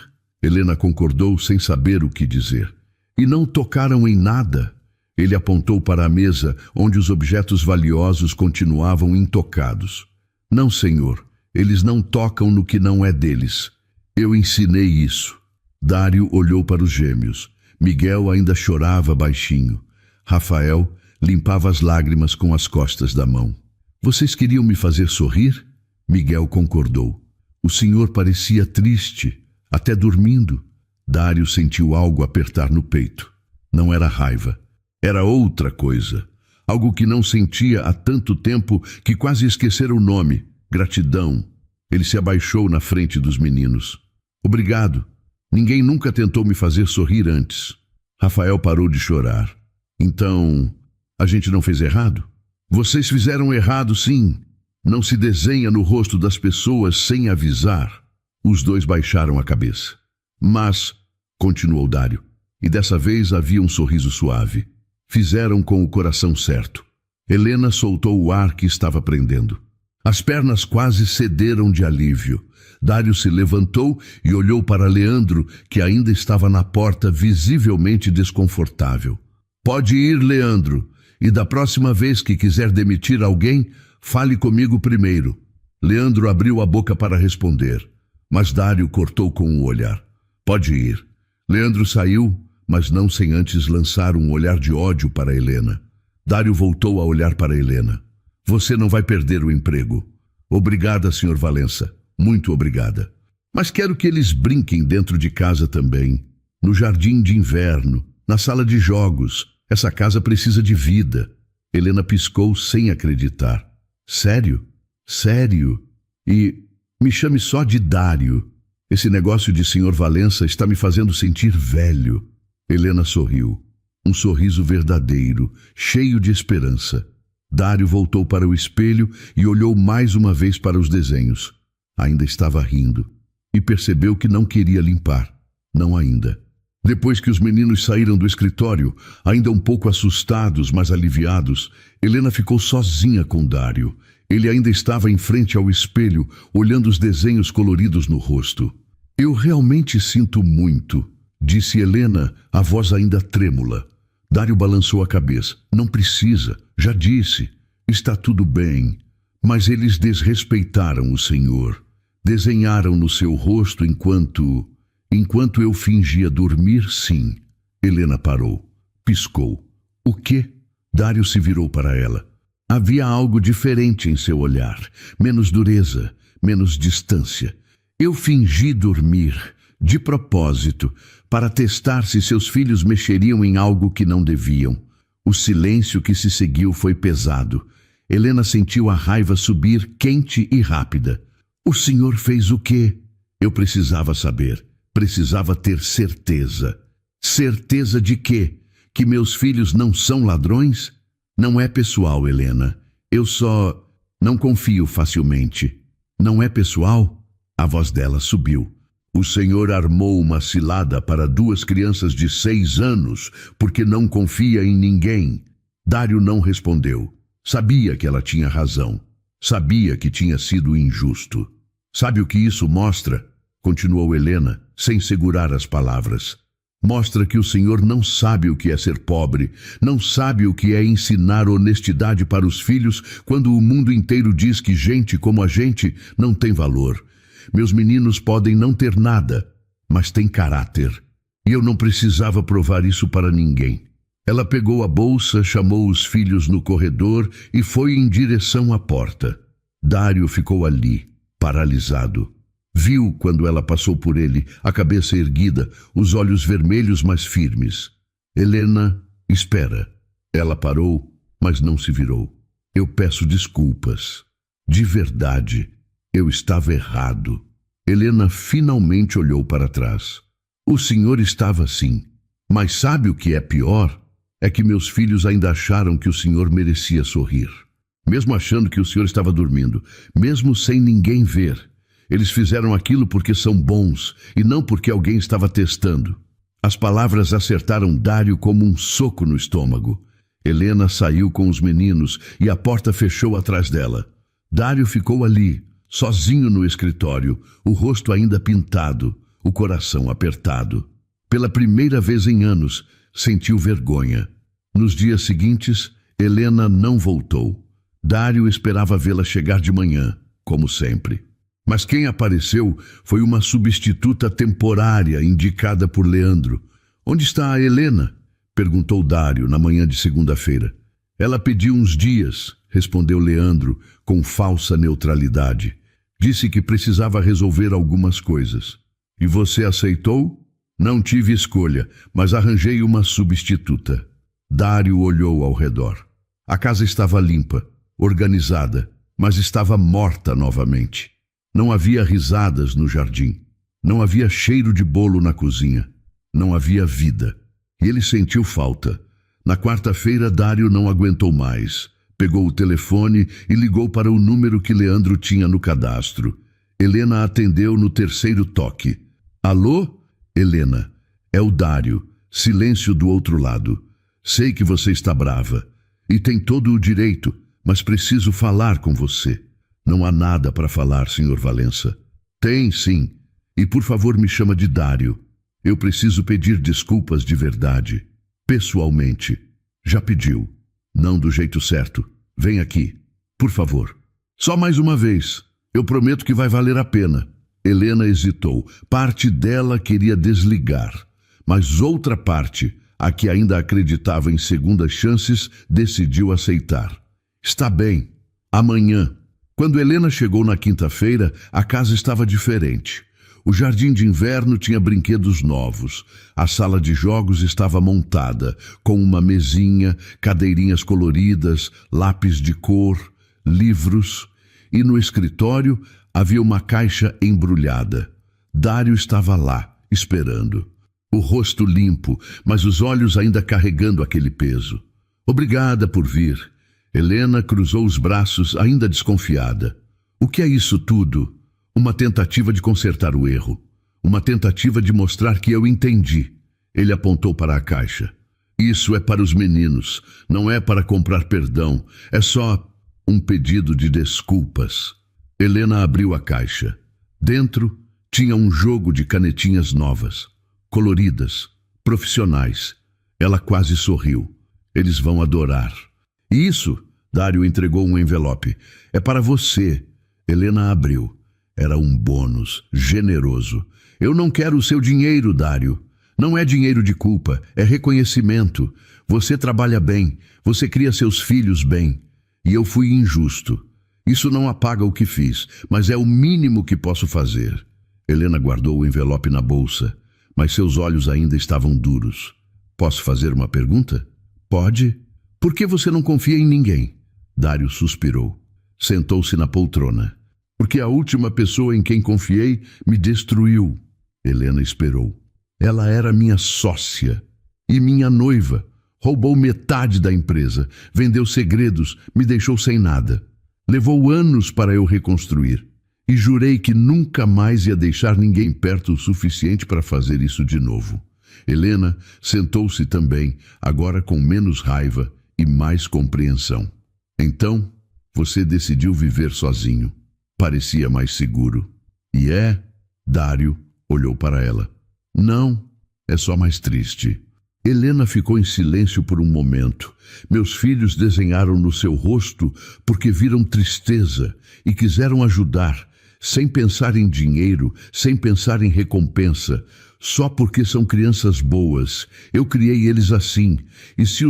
Helena concordou sem saber o que dizer. "E não tocaram em nada?" Ele apontou para a mesa, onde os objetos valiosos continuavam intocados. "Não, senhor, eles não tocam no que não é deles. Eu ensinei isso." Dário olhou para os gêmeos. Miguel ainda chorava baixinho. Rafael limpava as lágrimas com as costas da mão. "Vocês queriam me fazer sorrir?" Miguel concordou. "O senhor parecia triste, até dormindo." Dário sentiu algo apertar no peito. Não era raiva. Era outra coisa. Algo que não sentia há tanto tempo que quase esquecera o nome. Gratidão. Ele se abaixou na frente dos meninos. "Obrigado. Ninguém nunca tentou me fazer sorrir antes." Rafael parou de chorar. "Então, a gente não fez errado?" "Vocês fizeram errado, sim. Não se desenha no rosto das pessoas sem avisar." Os dois baixaram a cabeça. "Mas", continuou Dário, e dessa vez havia um sorriso suave, "fizeram com o coração certo." Helena soltou o ar que estava prendendo. As pernas quase cederam de alívio. Dário se levantou e olhou para Leandro, que ainda estava na porta, visivelmente desconfortável. "Pode ir, Leandro, e da próxima vez que quiser demitir alguém, fale comigo primeiro." Leandro abriu a boca para responder, mas Dário cortou com o olhar. "Pode ir." Leandro saiu, mas não sem antes lançar um olhar de ódio para Helena. Dário voltou a olhar para Helena. "Você não vai perder o emprego." "Obrigada, Sr. Valença. Muito obrigada. Mas quero que eles brinquem dentro de casa também. No jardim de inverno, na sala de jogos. Essa casa precisa de vida." Helena piscou sem acreditar. "Sério? Sério? E me chame só de Dário. Esse negócio de Sr. Valença está me fazendo sentir velho." Helena sorriu. Um sorriso verdadeiro, cheio de esperança. Dário voltou para o espelho e olhou mais uma vez para os desenhos. Ainda estava rindo. E percebeu que não queria limpar. Não ainda. Depois que os meninos saíram do escritório, ainda um pouco assustados, mas aliviados, Helena ficou sozinha com Dário. Ele ainda estava em frente ao espelho, olhando os desenhos coloridos no rosto. "Eu realmente sinto muito", disse Helena, a voz ainda trêmula. Dário balançou a cabeça. "Não precisa, já disse. Está tudo bem." "Mas eles desrespeitaram o senhor. Desenharam no seu rosto enquanto eu fingia dormir, sim." Helena parou. Piscou. "O quê?" Dário se virou para ela. Havia algo diferente em seu olhar. Menos dureza, menos distância. "Eu fingi dormir, de propósito, para testar se seus filhos mexeriam em algo que não deviam." O silêncio que se seguiu foi pesado. Helena sentiu a raiva subir quente e rápida. "O senhor fez o quê?" Eu precisava saber. Precisava ter certeza. "Certeza de quê? Que meus filhos não são ladrões?" "Não é pessoal, Helena. Eu só não confio facilmente." "Não é pessoal?" A voz dela subiu. "O senhor armou uma cilada para 2 crianças de 6 anos porque não confia em ninguém." Dário não respondeu. Sabia que ela tinha razão. Sabia que tinha sido injusto. "Sabe o que isso mostra?" continuou Helena, sem segurar as palavras. "Mostra que o senhor não sabe o que é ser pobre, não sabe o que é ensinar honestidade para os filhos quando o mundo inteiro diz que gente como a gente não tem valor. Meus meninos podem não ter nada, mas têm caráter. E eu não precisava provar isso para ninguém." Ela pegou a bolsa, chamou os filhos no corredor e foi em direção à porta. Dário ficou ali, paralisado. Viu quando ela passou por ele, a cabeça erguida, os olhos vermelhos mas firmes. Helena, espera. Ela parou, mas não se virou. Eu peço desculpas. De verdade, eu estava errado. Helena finalmente olhou para trás. O senhor estava sim. Mas sabe o que é pior? É que meus filhos ainda acharam que o senhor merecia sorrir. Mesmo achando que o senhor estava dormindo, mesmo sem ninguém ver. Eles fizeram aquilo porque são bons e não porque alguém estava testando. As palavras acertaram Dário como um soco no estômago. Helena saiu com os meninos e a porta fechou atrás dela. Dário ficou ali, sozinho no escritório, o rosto ainda pintado, o coração apertado. Pela primeira vez em anos, sentiu vergonha. Nos dias seguintes, Helena não voltou. Dário esperava vê-la chegar de manhã, como sempre. Mas quem apareceu foi uma substituta temporária indicada por Leandro. Onde está a Helena? Perguntou Dário na manhã de segunda-feira. Ela pediu uns dias, respondeu Leandro com falsa neutralidade. Disse que precisava resolver algumas coisas. E você aceitou? Não tive escolha, mas arranjei uma substituta. Dário olhou ao redor. A casa estava limpa, organizada, mas estava morta novamente. Não havia risadas no jardim. Não havia cheiro de bolo na cozinha. Não havia vida. E ele sentiu falta. Na quarta-feira, Dário não aguentou mais. Pegou o telefone e ligou para o número que Leandro tinha no cadastro. Helena atendeu no terceiro toque. Alô? Helena, é o Dário. Silêncio do outro lado. Sei que você está brava. E tem todo o direito, mas preciso falar com você. Não há nada para falar, Sr. Valença. Tem, sim. E por favor me chama de Dário. Eu preciso pedir desculpas de verdade. Pessoalmente. Já pediu. Não do jeito certo. Vem aqui. Por favor. Só mais uma vez. Eu prometo que vai valer a pena. Helena hesitou. Parte dela queria desligar. Mas outra parte, a que ainda acreditava em segundas chances, decidiu aceitar. Está bem. Amanhã. Quando Helena chegou na quinta-feira, a casa estava diferente. O jardim de inverno tinha brinquedos novos. A sala de jogos estava montada, com uma mesinha, cadeirinhas coloridas, lápis de cor, livros. E no escritório havia uma caixa embrulhada. Dário estava lá, esperando. O rosto limpo, mas os olhos ainda carregando aquele peso. Obrigada por vir. Helena cruzou os braços, ainda desconfiada. O que é isso tudo? Uma tentativa de consertar o erro. Uma tentativa de mostrar que eu entendi. Ele apontou para a caixa. Isso é para os meninos. Não é para comprar perdão. É só um pedido de desculpas. Helena abriu a caixa. Dentro tinha um jogo de canetinhas novas. Coloridas. Profissionais. Ela quase sorriu. Eles vão adorar. Isso, Dário entregou um envelope. É para você. Helena abriu. Era um bônus, generoso. Eu não quero o seu dinheiro, Dário. Não é dinheiro de culpa, é reconhecimento. Você trabalha bem, você cria seus filhos bem. E eu fui injusto. Isso não apaga o que fiz, mas é o mínimo que posso fazer. Helena guardou o envelope na bolsa, mas seus olhos ainda estavam duros. Posso fazer uma pergunta? Pode. Por que você não confia em ninguém? Dário suspirou. Sentou-se na poltrona. Porque a última pessoa em quem confiei me destruiu. Helena esperou. Ela era minha sócia e minha noiva. Roubou metade da empresa, vendeu segredos, me deixou sem nada. Levou anos para eu reconstruir. E jurei que nunca mais ia deixar ninguém perto o suficiente para fazer isso de novo. Helena sentou-se também, agora com menos raiva e mais compreensão. Então, você decidiu viver sozinho. Parecia mais seguro. E é? Dário olhou para ela. Não, é só mais triste. Helena ficou em silêncio por um momento. Meus filhos desenharam no seu rosto porque viram tristeza e quiseram ajudar, sem pensar em dinheiro, sem pensar em recompensa, só porque são crianças boas. Eu criei eles assim. E se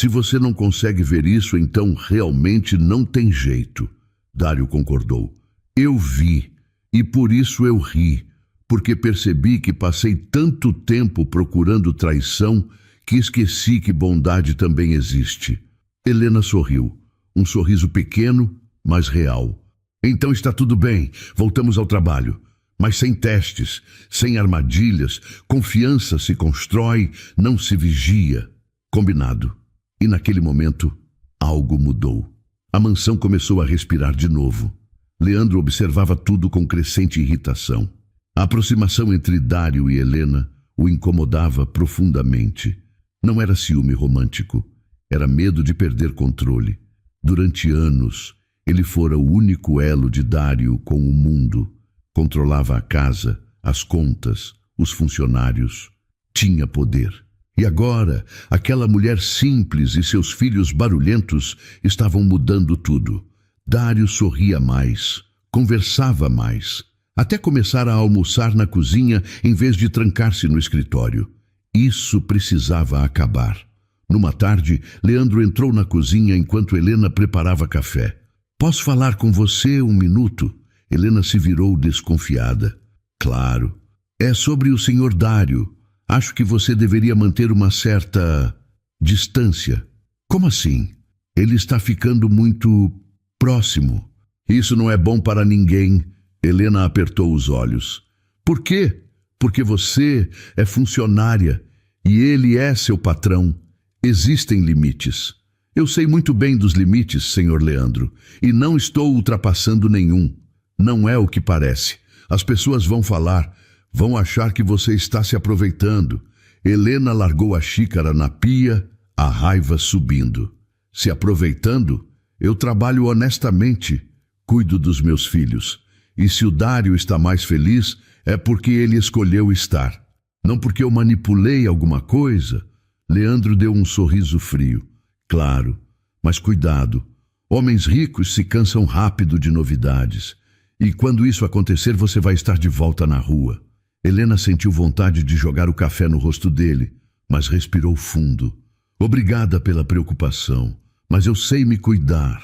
você não consegue ver isso, então realmente não tem jeito. Dário concordou. Eu vi, e por isso eu ri, porque percebi que passei tanto tempo procurando traição que esqueci que bondade também existe. Helena sorriu, um sorriso pequeno, mas real. Então está tudo bem, voltamos ao trabalho. Mas sem testes, sem armadilhas, confiança se constrói, não se vigia. Combinado. E naquele momento, algo mudou. A mansão começou a respirar de novo. Leandro observava tudo com crescente irritação. A aproximação entre Dário e Helena o incomodava profundamente. Não era ciúme romântico, era medo de perder controle. Durante anos, ele fora o único elo de Dário com o mundo. Controlava a casa, as contas, os funcionários. Tinha poder. E agora, aquela mulher simples e seus filhos barulhentos estavam mudando tudo. Dário sorria mais, conversava mais, até começar a almoçar na cozinha em vez de trancar-se no escritório. Isso precisava acabar. Numa tarde, Leandro entrou na cozinha enquanto Helena preparava café. Posso falar com você um minuto? Helena se virou desconfiada. Claro. É sobre o senhor Dário. Acho que você deveria manter uma certa distância. Como assim? Ele está ficando muito próximo. Isso não é bom para ninguém. Helena apertou os olhos. Por quê? Porque você é funcionária e ele é seu patrão. Existem limites. Eu sei muito bem dos limites, senhor Leandro, e não estou ultrapassando nenhum. Não é o que parece. As pessoas vão falar, vão achar que você está se aproveitando. Helena largou a xícara na pia, a raiva subindo. Se aproveitando? Eu trabalho honestamente, cuido dos meus filhos. E se o Dário está mais feliz, é porque ele escolheu estar. Não porque eu manipulei alguma coisa. Leandro deu um sorriso frio. Claro, mas cuidado. Homens ricos se cansam rápido de novidades. E quando isso acontecer, você vai estar de volta na rua. Helena sentiu vontade de jogar o café no rosto dele, mas respirou fundo. Obrigada pela preocupação, mas eu sei me cuidar.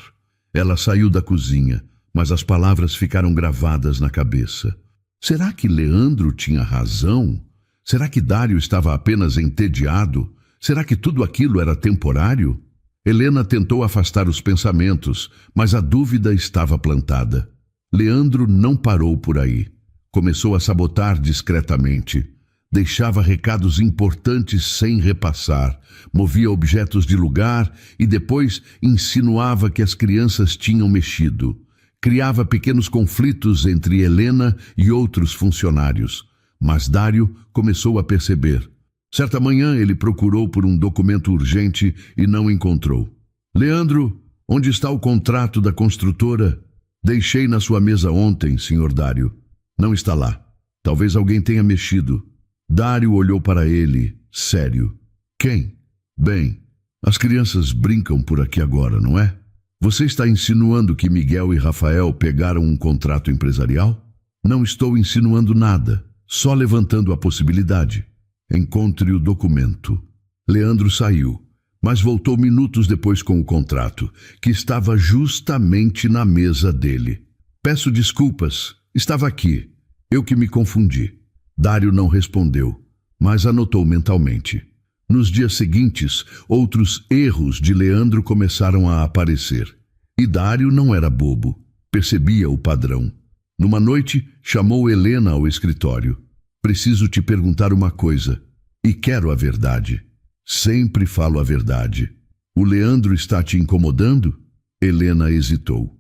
Ela saiu da cozinha, mas as palavras ficaram gravadas na cabeça. Será que Leandro tinha razão? Será que Dário estava apenas entediado? Será que tudo aquilo era temporário? Helena tentou afastar os pensamentos, mas a dúvida estava plantada. Leandro não parou por aí. Começou a sabotar discretamente. Deixava recados importantes sem repassar, movia objetos de lugar e depois insinuava que as crianças tinham mexido. Criava pequenos conflitos entre Helena e outros funcionários. Mas Dário começou a perceber. Certa manhã ele procurou por um documento urgente e não encontrou. Leandro, onde está o contrato da construtora? Deixei na sua mesa ontem, senhor Dário. Não está lá. Talvez alguém tenha mexido. Dário olhou para ele, sério. Quem? Bem, as crianças brincam por aqui agora, não é? Você está insinuando que Miguel e Rafael pegaram um contrato empresarial? Não estou insinuando nada, só levantando a possibilidade. Encontre o documento. Leandro saiu, mas voltou minutos depois com o contrato, que estava justamente na mesa dele. Peço desculpas, estava aqui. Eu que me confundi. Dário não respondeu, mas anotou mentalmente. Nos dias seguintes, outros erros de Leandro começaram a aparecer. E Dário não era bobo, percebia o padrão. Numa noite, chamou Helena ao escritório. Preciso te perguntar uma coisa, e quero a verdade. Sempre falo a verdade. O Leandro está te incomodando? Helena hesitou.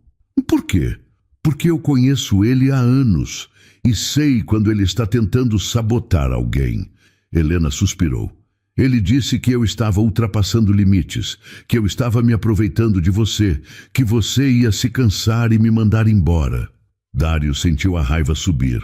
Por quê? Porque eu conheço ele há anos e sei quando ele está tentando sabotar alguém. Helena suspirou. Ele disse que eu estava ultrapassando limites, que eu estava me aproveitando de você, que você ia se cansar e me mandar embora. Dário sentiu a raiva subir.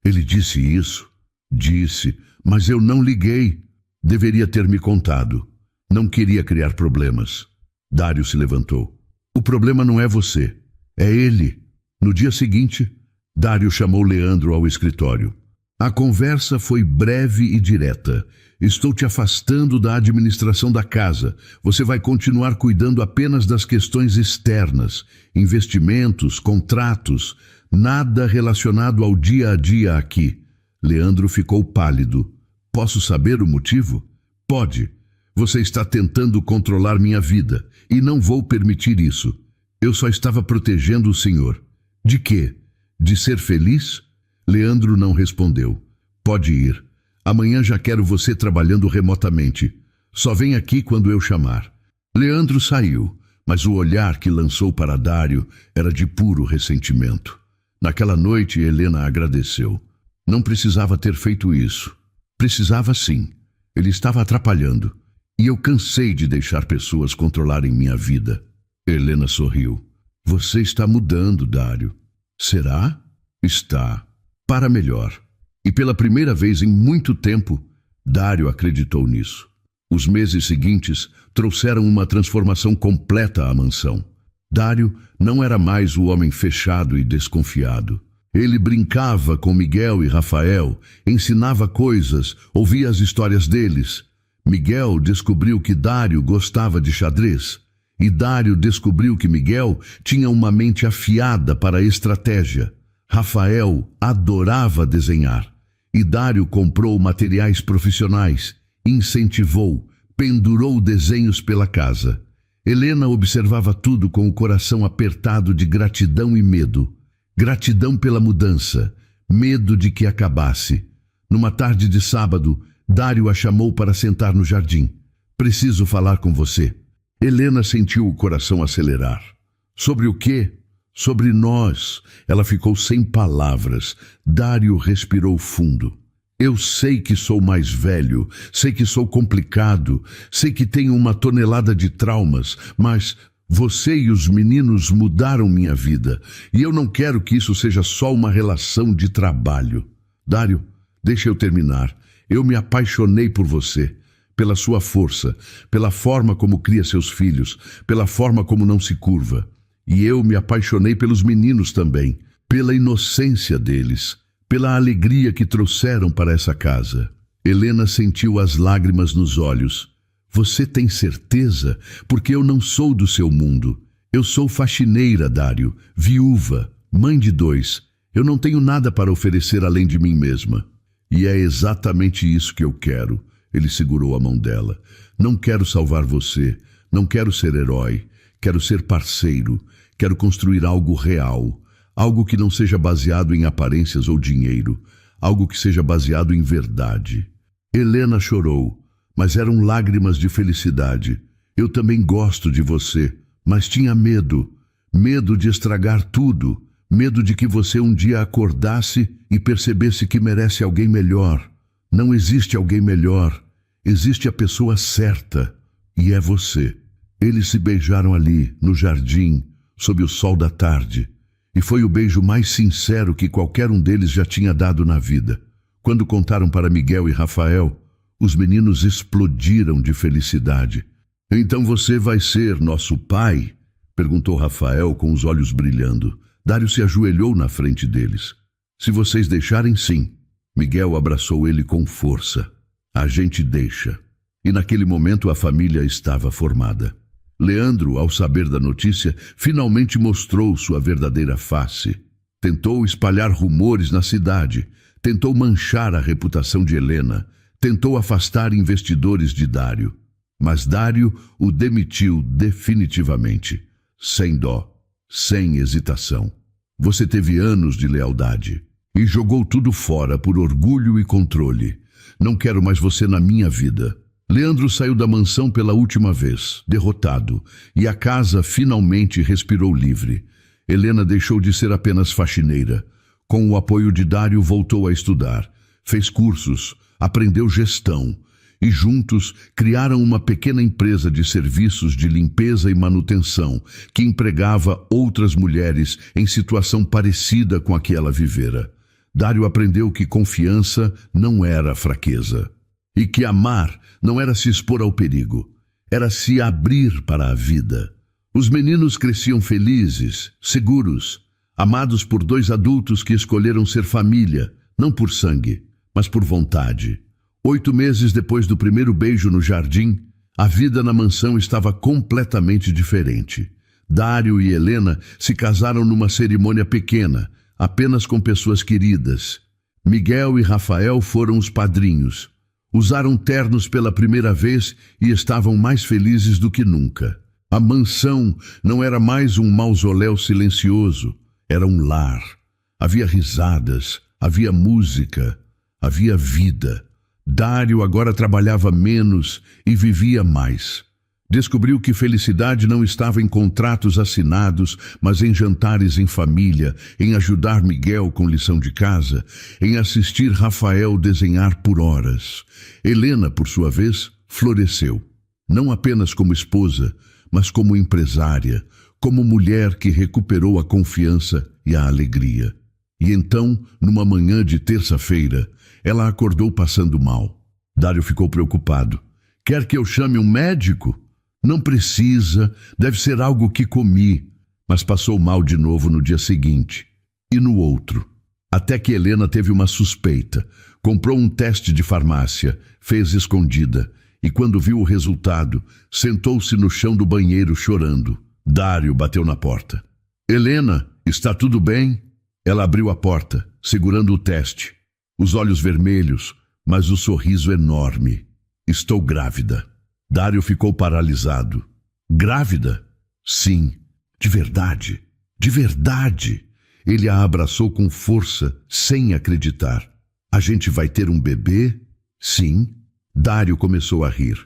Ele disse isso? Disse, mas eu não liguei. Deveria ter me contado. Não queria criar problemas. Dário se levantou. O problema não é você, é ele. No dia seguinte, Dário chamou Leandro ao escritório. A conversa foi breve e direta. Estou te afastando da administração da casa. Você vai continuar cuidando apenas das questões externas, investimentos, contratos, nada relacionado ao dia a dia aqui. Leandro ficou pálido. Posso saber o motivo? Pode. Você está tentando controlar minha vida e não vou permitir isso. Eu só estava protegendo o senhor. De quê? De ser feliz? Leandro não respondeu. Pode ir. Amanhã já quero você trabalhando remotamente. Só vem aqui quando eu chamar. Leandro saiu, mas o olhar que lançou para Dário era de puro ressentimento. Naquela noite, Helena agradeceu. Não precisava ter feito isso. Precisava sim. Ele estava atrapalhando. E eu cansei de deixar pessoas controlarem minha vida. Helena sorriu. Você está mudando, Dário. Será? Está. Para melhor. E pela primeira vez em muito tempo, Dário acreditou nisso. Os meses seguintes trouxeram uma transformação completa à mansão. Dário não era mais o homem fechado e desconfiado. Ele brincava com Miguel e Rafael, ensinava coisas, ouvia as histórias deles. Miguel descobriu que Dário gostava de xadrez. E Dário descobriu que Miguel tinha uma mente afiada para a estratégia. Rafael adorava desenhar. E Dário comprou materiais profissionais, incentivou, pendurou desenhos pela casa. Helena observava tudo com o coração apertado de gratidão e medo. Gratidão pela mudança, medo de que acabasse. Numa tarde de sábado, Dário a chamou para sentar no jardim. Preciso falar com você. Helena sentiu o coração acelerar. Sobre o quê? Sobre nós. Ela ficou sem palavras. Dário respirou fundo. Eu sei que sou mais velho, sei que sou complicado, sei que tenho uma tonelada de traumas, mas você e os meninos mudaram minha vida, e eu não quero que isso seja só uma relação de trabalho. Dário, deixa eu terminar. Eu me apaixonei por você, pela sua força, pela forma como cria seus filhos, pela forma como não se curva. E eu me apaixonei pelos meninos também, pela inocência deles, pela alegria que trouxeram para essa casa. Helena sentiu as lágrimas nos olhos. Você tem certeza? Porque eu não sou do seu mundo. Eu sou faxineira, Dário, viúva, mãe de 2. Eu não tenho nada para oferecer além de mim mesma. E é exatamente isso que eu quero. Ele segurou a mão dela. Não quero salvar você, não quero ser herói. Quero ser parceiro, quero construir algo real. Algo que não seja baseado em aparências ou dinheiro. Algo que seja baseado em verdade. Helena chorou. Mas eram lágrimas de felicidade. Eu também gosto de você, mas tinha medo. Medo de estragar tudo. Medo de que você um dia acordasse e percebesse que merece alguém melhor. Não existe alguém melhor. Existe a pessoa certa. E é você. Eles se beijaram ali, no jardim, sob o sol da tarde. E foi o beijo mais sincero que qualquer um deles já tinha dado na vida. Quando contaram para Miguel e Rafael, os meninos explodiram de felicidade. Então você vai ser nosso pai? Perguntou Rafael com os olhos brilhando. Dário se ajoelhou na frente deles. Se vocês deixarem, sim. Miguel abraçou ele com força. A gente deixa. E naquele momento a família estava formada. Leandro, ao saber da notícia, finalmente mostrou sua verdadeira face. Tentou espalhar rumores na cidade. Tentou manchar a reputação de Helena. Tentou afastar investidores de Dário, mas Dário o demitiu definitivamente, sem dó, sem hesitação. Você teve anos de lealdade e jogou tudo fora por orgulho e controle. Não quero mais você na minha vida. Leandro saiu da mansão pela última vez, derrotado, e a casa finalmente respirou livre. Helena deixou de ser apenas faxineira. Com o apoio de Dário, voltou a estudar, fez cursos, aprendeu gestão e juntos criaram uma pequena empresa de serviços de limpeza e manutenção que empregava outras mulheres em situação parecida com a que ela vivera. Dário aprendeu que confiança não era fraqueza e que amar não era se expor ao perigo, era se abrir para a vida. Os meninos cresciam felizes, seguros, amados por 2 adultos que escolheram ser família, não por sangue, mas por vontade. 8 meses depois do primeiro beijo no jardim, a vida na mansão estava completamente diferente. Dário e Helena se casaram numa cerimônia pequena, apenas com pessoas queridas. Miguel e Rafael foram os padrinhos. Usaram ternos pela primeira vez e estavam mais felizes do que nunca. A mansão não era mais um mausoléu silencioso, era um lar. Havia risadas, havia música, havia vida. Dário agora trabalhava menos e vivia mais. Descobriu que felicidade não estava em contratos assinados, mas em jantares em família, em ajudar Miguel com lição de casa, em assistir Rafael desenhar por horas. Helena, por sua vez, floresceu. Não apenas como esposa, mas como empresária, como mulher que recuperou a confiança e a alegria. E então, numa manhã de terça-feira, ela acordou passando mal. Dário ficou preocupado. Quer que eu chame um médico? Não precisa, deve ser algo que comi. Mas passou mal de novo no dia seguinte. E no outro. Até que Helena teve uma suspeita. Comprou um teste de farmácia, fez escondida. E quando viu o resultado, sentou-se no chão do banheiro chorando. Dário bateu na porta. Helena, está tudo bem? Ela abriu a porta, segurando o teste. Os olhos vermelhos, mas o sorriso enorme. Estou grávida. Dário ficou paralisado. Grávida? Sim, de verdade, de verdade. Ele a abraçou com força, sem acreditar. A gente vai ter um bebê? Sim. Dário começou a rir.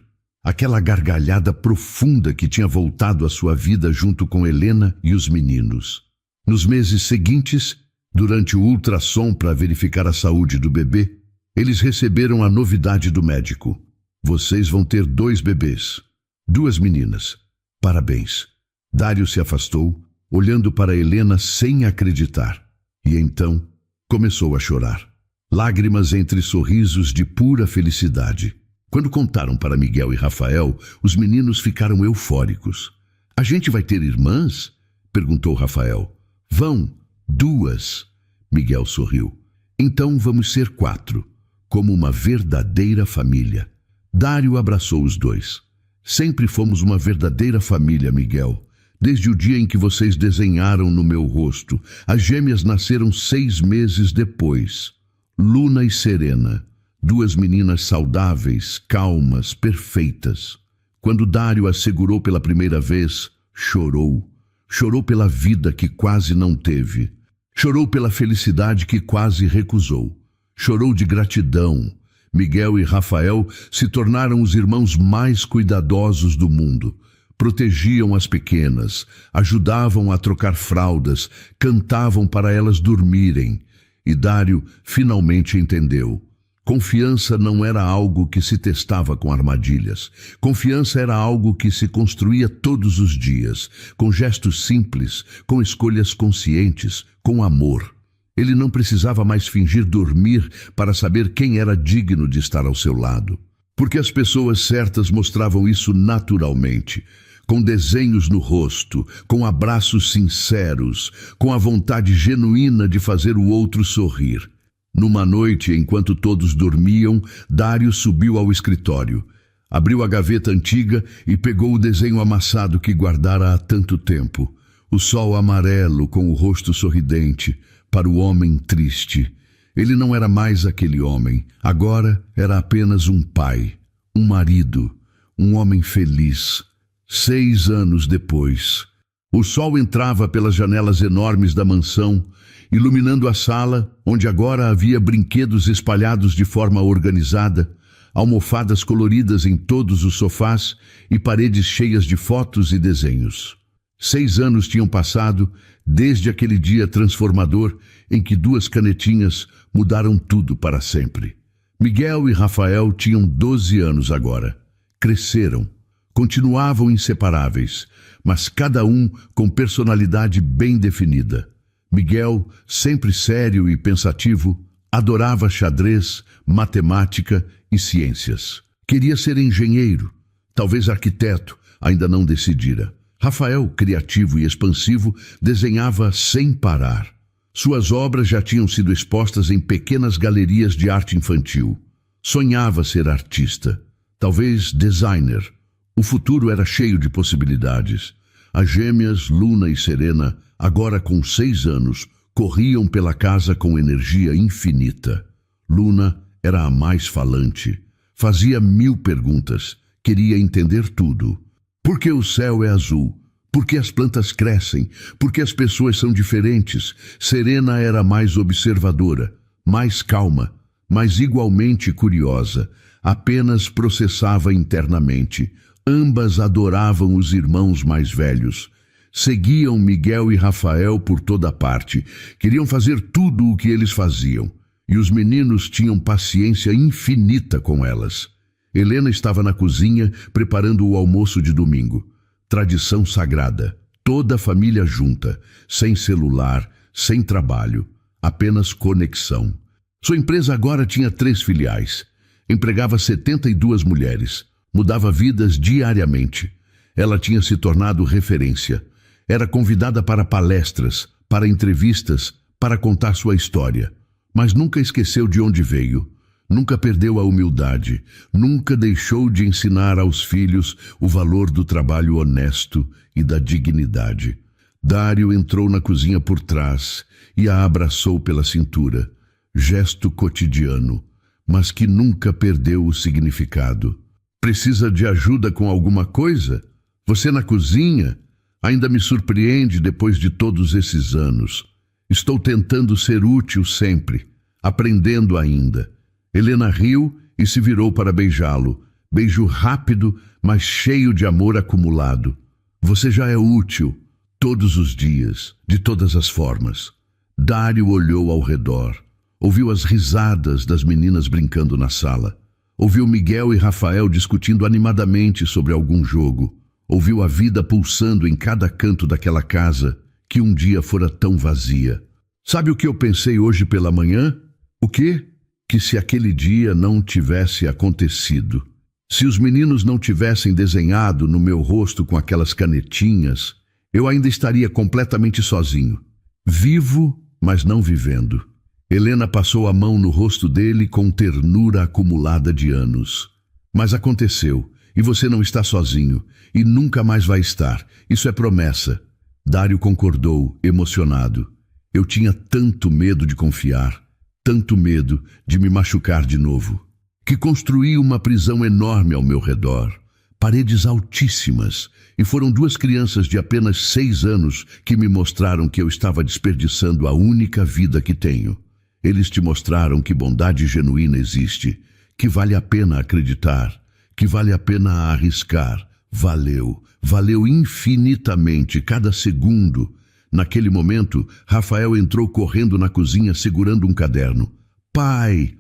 Aquela gargalhada profunda que tinha voltado à sua vida junto com Helena e os meninos. Nos meses seguintes, durante o ultrassom para verificar a saúde do bebê, eles receberam a novidade do médico. Vocês vão ter 2 bebês. 2 meninas. Parabéns. Dário se afastou, olhando para Helena sem acreditar. E então começou a chorar. Lágrimas entre sorrisos de pura felicidade. Quando contaram para Miguel e Rafael, os meninos ficaram eufóricos. A gente vai ter irmãs? Perguntou Rafael. Vão, 2. Miguel sorriu. Então vamos ser 4, como uma verdadeira família. Dário abraçou os 2. Sempre fomos uma verdadeira família, Miguel. Desde o dia em que vocês desenharam no meu rosto. As gêmeas nasceram 6 meses depois. Luna e Serena. 2 meninas saudáveis, calmas, perfeitas. Quando Dário as segurou pela primeira vez, chorou. Chorou pela vida que quase não teve. Chorou pela felicidade que quase recusou. Chorou de gratidão. Miguel e Rafael se tornaram os irmãos mais cuidadosos do mundo. Protegiam as pequenas, ajudavam a trocar fraldas, cantavam para elas dormirem. E Dário finalmente entendeu. Confiança não era algo que se testava com armadilhas. Confiança era algo que se construía todos os dias, com gestos simples, com escolhas conscientes, com amor. Ele não precisava mais fingir dormir para saber quem era digno de estar ao seu lado. Porque as pessoas certas mostravam isso naturalmente, com desenhos no rosto, com abraços sinceros, com a vontade genuína de fazer o outro sorrir. Numa noite, enquanto todos dormiam, Dário subiu ao escritório. Abriu a gaveta antiga e pegou o desenho amassado que guardara há tanto tempo. O sol amarelo com o rosto sorridente, para o homem triste. Ele não era mais aquele homem. Agora era apenas um pai, um marido, um homem feliz. 6 anos depois. O sol entrava pelas janelas enormes da mansão, iluminando a sala, onde agora havia brinquedos espalhados de forma organizada, almofadas coloridas em todos os sofás e paredes cheias de fotos e desenhos. 6 anos tinham passado desde aquele dia transformador em que 2 canetinhas mudaram tudo para sempre. Miguel e Rafael tinham 12 anos agora. Cresceram. Continuavam inseparáveis, mas cada um com personalidade bem definida. Miguel, sempre sério e pensativo, adorava xadrez, matemática e ciências. Queria ser engenheiro, talvez arquiteto, ainda não decidira. Rafael, criativo e expansivo, desenhava sem parar. Suas obras já tinham sido expostas em pequenas galerias de arte infantil. Sonhava ser artista, talvez designer. O futuro era cheio de possibilidades. As gêmeas, Luna e Serena, agora com 6 anos, corriam pela casa com energia infinita. Luna era a mais falante. Fazia 1000 perguntas. Queria entender tudo. Por que o céu é azul? Por que as plantas crescem? Por que as pessoas são diferentes? Serena era mais observadora, mais calma, mas igualmente curiosa. Apenas processava internamente. Ambas adoravam os irmãos mais velhos. Seguiam Miguel e Rafael por toda parte. Queriam fazer tudo o que eles faziam. E os meninos tinham paciência infinita com elas. Helena estava na cozinha preparando o almoço de domingo. Tradição sagrada. Toda a família junta, sem celular, sem trabalho, apenas conexão. Sua empresa agora tinha 3 filiais. Empregava 72 mulheres. Mudava vidas diariamente. Ela tinha se tornado referência. Era convidada para palestras, para entrevistas, para contar sua história. Mas nunca esqueceu de onde veio. Nunca perdeu a humildade. Nunca deixou de ensinar aos filhos o valor do trabalho honesto e da dignidade. Dário entrou na cozinha por trás e a abraçou pela cintura. Gesto cotidiano, mas que nunca perdeu o significado. Precisa de ajuda com alguma coisa? Você na cozinha? Ainda me surpreende depois de todos esses anos. Estou tentando ser útil sempre, aprendendo ainda. Helena riu e se virou para beijá-lo. Beijo rápido, mas cheio de amor acumulado. Você já é útil, todos os dias, de todas as formas. Dário olhou ao redor. Ouviu as risadas das meninas brincando na sala. Ouviu Miguel e Rafael discutindo animadamente sobre algum jogo. Ouviu a vida pulsando em cada canto daquela casa que um dia fora tão vazia. Sabe o que eu pensei hoje pela manhã? O quê? Que se aquele dia não tivesse acontecido, se os meninos não tivessem desenhado no meu rosto com aquelas canetinhas, eu ainda estaria completamente sozinho. Vivo, mas não vivendo. Helena passou a mão no rosto dele com ternura acumulada de anos. Mas aconteceu, e você não está sozinho, e nunca mais vai estar. Isso é promessa. Dário concordou, emocionado. Eu tinha tanto medo de confiar, tanto medo de me machucar de novo, que construí uma prisão enorme ao meu redor, paredes altíssimas, e foram 2 crianças de apenas 6 anos que me mostraram que eu estava desperdiçando a única vida que tenho. Eles te mostraram que bondade genuína existe, que vale a pena acreditar, que vale a pena arriscar. Valeu infinitamente cada segundo. Naquele momento, Rafael entrou correndo na cozinha segurando um caderno. Pai,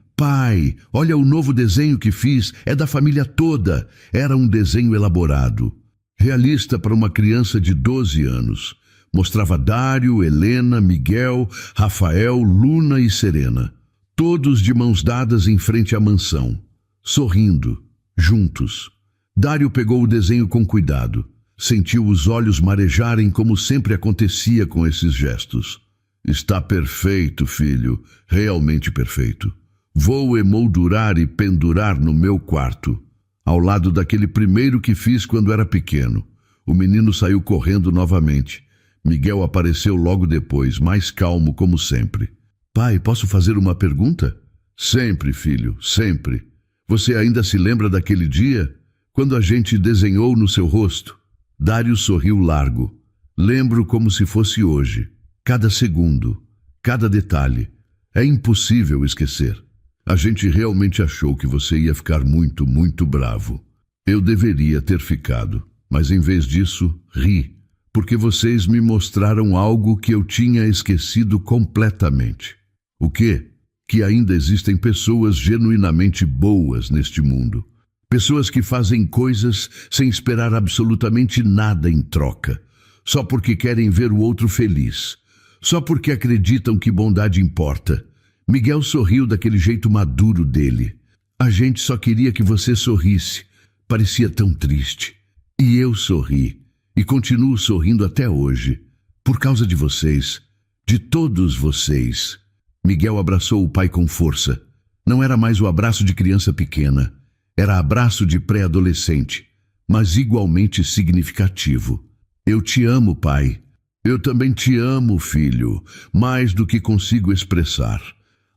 olha o novo desenho que fiz, é da família toda. Era um desenho elaborado, realista para uma criança de 12 anos. Mostrava Dário, Helena, Miguel, Rafael, Luna e Serena. Todos de mãos dadas em frente à mansão, sorrindo, juntos. Dário pegou o desenho com cuidado. Sentiu os olhos marejarem como sempre acontecia com esses gestos. Está perfeito, filho, realmente perfeito. Vou emoldurar e pendurar no meu quarto, ao lado daquele primeiro que fiz quando era pequeno. O menino saiu correndo novamente. Miguel apareceu logo depois, mais calmo como sempre. Pai, posso fazer uma pergunta? Sempre, filho, sempre. Você ainda se lembra daquele dia, quando a gente desenhou no seu rosto? Dário sorriu largo. Lembro como se fosse hoje. Cada segundo, cada detalhe. É impossível esquecer. A gente realmente achou que você ia ficar muito, muito bravo. Eu deveria ter ficado, mas em vez disso, ri, porque vocês me mostraram algo que eu tinha esquecido completamente. O quê? Que ainda existem pessoas genuinamente boas neste mundo. Pessoas que fazem coisas sem esperar absolutamente nada em troca, só porque querem ver o outro feliz, só porque acreditam que bondade importa. Miguel sorriu daquele jeito maduro dele. A gente só queria que você sorrisse. Parecia tão triste. E eu sorri, e continuo sorrindo até hoje, por causa de vocês, de todos vocês. Miguel abraçou o pai com força. Não era mais o abraço de criança pequena. Era abraço de pré-adolescente, mas igualmente significativo. Eu te amo, pai. Eu também te amo, filho, mais do que consigo expressar.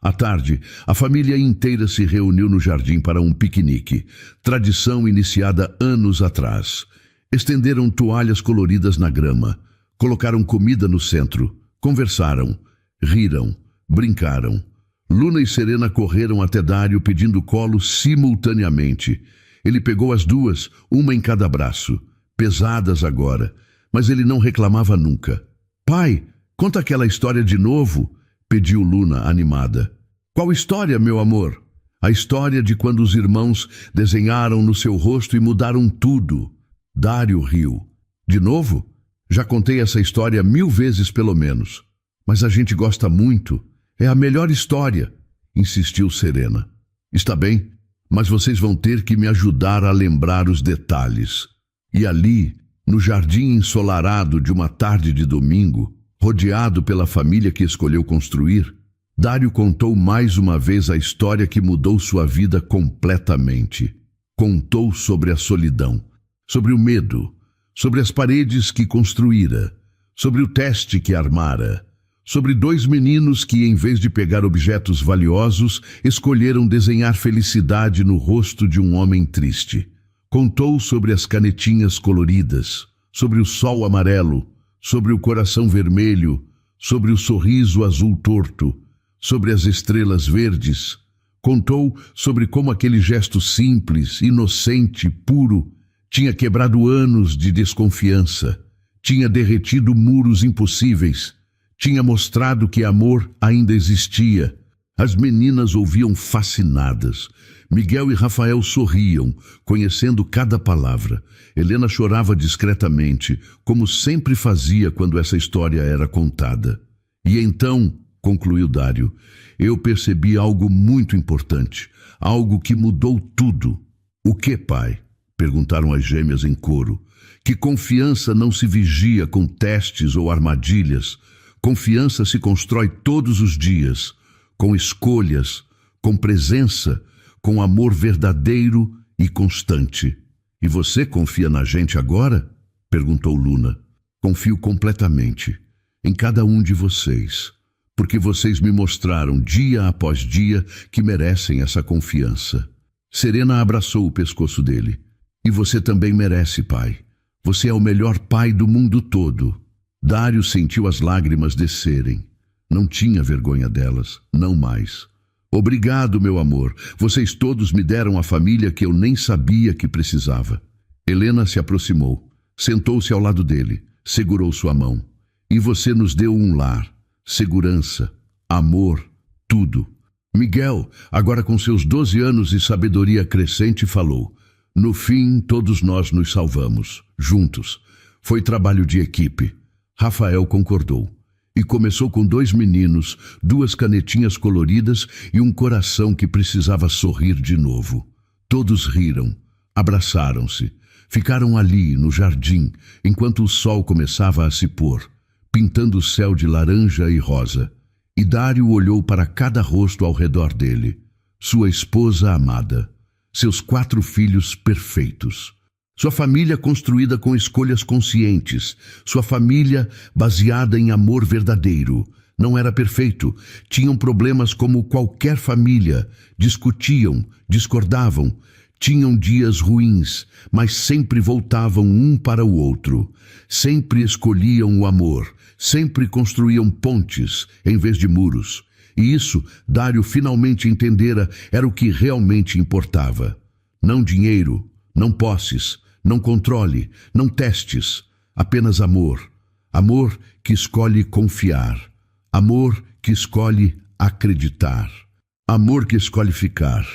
À tarde, a família inteira se reuniu no jardim para um piquenique, tradição iniciada anos atrás. Estenderam toalhas coloridas na grama, colocaram comida no centro, conversaram, riram, brincaram. Luna e Serena correram até Dário pedindo colo simultaneamente. Ele pegou as duas, uma em cada braço, pesadas agora, mas ele não reclamava nunca. "Pai, conta aquela história de novo", pediu Luna, animada. "Qual história, meu amor?" "A história de quando os irmãos desenharam no seu rosto e mudaram tudo." Dário riu. "De novo? Já contei essa história 1000 vezes pelo menos. Mas a gente gosta muito. É a melhor história", insistiu Serena. "Está bem, mas vocês vão ter que me ajudar a lembrar os detalhes." E ali, no jardim ensolarado de uma tarde de domingo, rodeado pela família que escolheu construir, Dário contou mais uma vez a história que mudou sua vida completamente. Contou sobre a solidão, sobre o medo, sobre as paredes que construíra, sobre o teste que armara, sobre 2 meninos que, em vez de pegar objetos valiosos, escolheram desenhar felicidade no rosto de um homem triste. Contou sobre as canetinhas coloridas, sobre o sol amarelo, sobre o coração vermelho, sobre o sorriso azul torto, sobre as estrelas verdes. Contou sobre como aquele gesto simples, inocente, puro, tinha quebrado anos de desconfiança, tinha derretido muros impossíveis, tinha mostrado que amor ainda existia. As meninas ouviam fascinadas. Miguel e Rafael sorriam, conhecendo cada palavra. Helena chorava discretamente, como sempre fazia quando essa história era contada. "E então", concluiu Dário, "eu percebi algo muito importante, algo que mudou tudo." "O que, pai?" perguntaram as gêmeas em coro. "Que confiança não se vigia com testes ou armadilhas. Confiança se constrói todos os dias, com escolhas, com presença, com amor verdadeiro e constante." "E você confia na gente agora?" perguntou Luna. "Confio completamente em cada um de vocês, porque vocês me mostraram dia após dia que merecem essa confiança." Serena abraçou o pescoço dele. "E você também merece, pai. Você é o melhor pai do mundo todo." Dário sentiu as lágrimas descerem. Não tinha vergonha delas, não mais. "Obrigado, meu amor. Vocês todos me deram a família que eu nem sabia que precisava." Helena se aproximou, sentou-se ao lado dele, segurou sua mão. "E você nos deu um lar, segurança, amor, tudo." Miguel, agora com seus 12 anos e sabedoria crescente, falou: "No fim, todos nós nos salvamos, juntos. Foi trabalho de equipe." Rafael concordou. E começou com 2 meninos, 2 canetinhas coloridas e um coração que precisava sorrir de novo. Todos riram, abraçaram-se, ficaram ali no jardim, enquanto o sol começava a se pôr, pintando o céu de laranja e rosa. E Dário olhou para cada rosto ao redor dele. Sua esposa amada, seus 4 filhos perfeitos. Sua família construída com escolhas conscientes, sua família baseada em amor verdadeiro. Não era perfeito, tinham problemas como qualquer família, discutiam, discordavam, tinham dias ruins, mas sempre voltavam um para o outro, sempre escolhiam o amor, sempre construíam pontes em vez de muros. E isso, Dário finalmente entendera, era o que realmente importava. Não dinheiro, não posses, não controle, não testes, apenas amor. Amor que escolhe confiar. Amor que escolhe acreditar. Amor que escolhe ficar,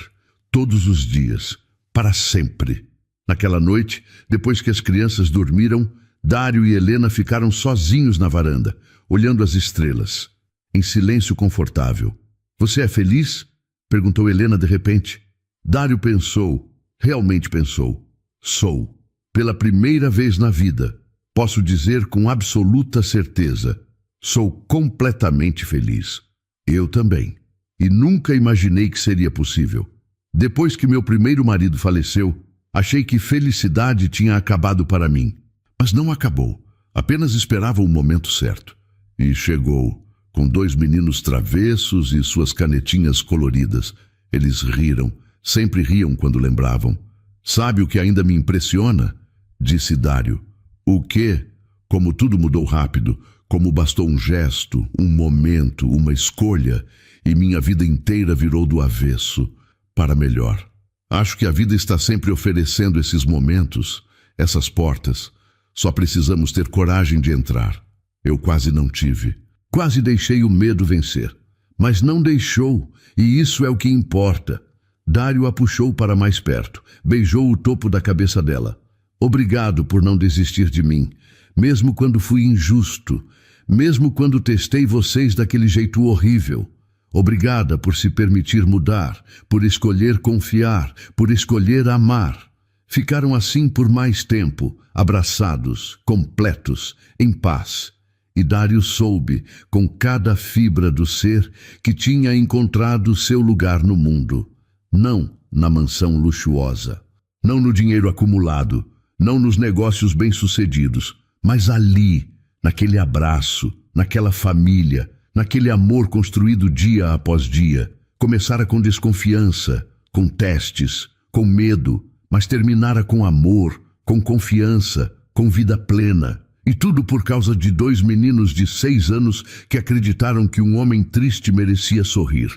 todos os dias, para sempre. Naquela noite, depois que as crianças dormiram, Dário e Helena ficaram sozinhos na varanda, olhando as estrelas, em silêncio confortável. "Você é feliz?" perguntou Helena de repente. Dário pensou, realmente pensou. "Sou. Pela primeira vez na vida, posso dizer com absoluta certeza, sou completamente feliz." "Eu também. E nunca imaginei que seria possível. Depois que meu primeiro marido faleceu, achei que felicidade tinha acabado para mim. Mas não acabou. Apenas esperava o momento certo. E chegou. com 2 meninos travessos e suas canetinhas coloridas. Eles riram, sempre riam quando lembravam. Sabe o que ainda me impressiona? Disse Dário. O quê? Como tudo mudou rápido, como bastou um gesto, um momento, uma escolha, e minha vida inteira virou do avesso, para melhor. Acho que a vida está sempre oferecendo esses momentos, essas portas. Só precisamos ter coragem de entrar. Eu quase não tive. Quase deixei o medo vencer. Mas não deixou, e isso é o que importa. Dário a puxou para mais perto, beijou o topo da cabeça dela. Obrigado por não desistir de mim, mesmo quando fui injusto, mesmo quando testei vocês daquele jeito horrível. Obrigada por se permitir mudar, por escolher confiar, por escolher amar. Ficaram assim por mais tempo, abraçados, completos, em paz. E Dário soube, com cada fibra do ser, que tinha encontrado seu lugar no mundo. Não na mansão luxuosa, não no dinheiro acumulado, não nos negócios bem-sucedidos, mas ali, naquele abraço, naquela família, naquele amor construído dia após dia. Começara com desconfiança, com testes, com medo, mas terminara com amor, com confiança, com vida plena. E tudo por causa de 2 meninos de 6 anos que acreditaram que um homem triste merecia sorrir.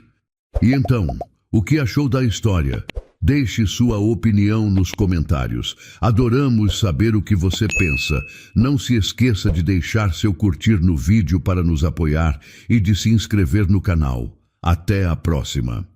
E então, o que achou da história? Deixe sua opinião nos comentários. Adoramos saber o que você pensa. Não se esqueça de deixar seu curtir no vídeo para nos apoiar e de se inscrever no canal. Até a próxima!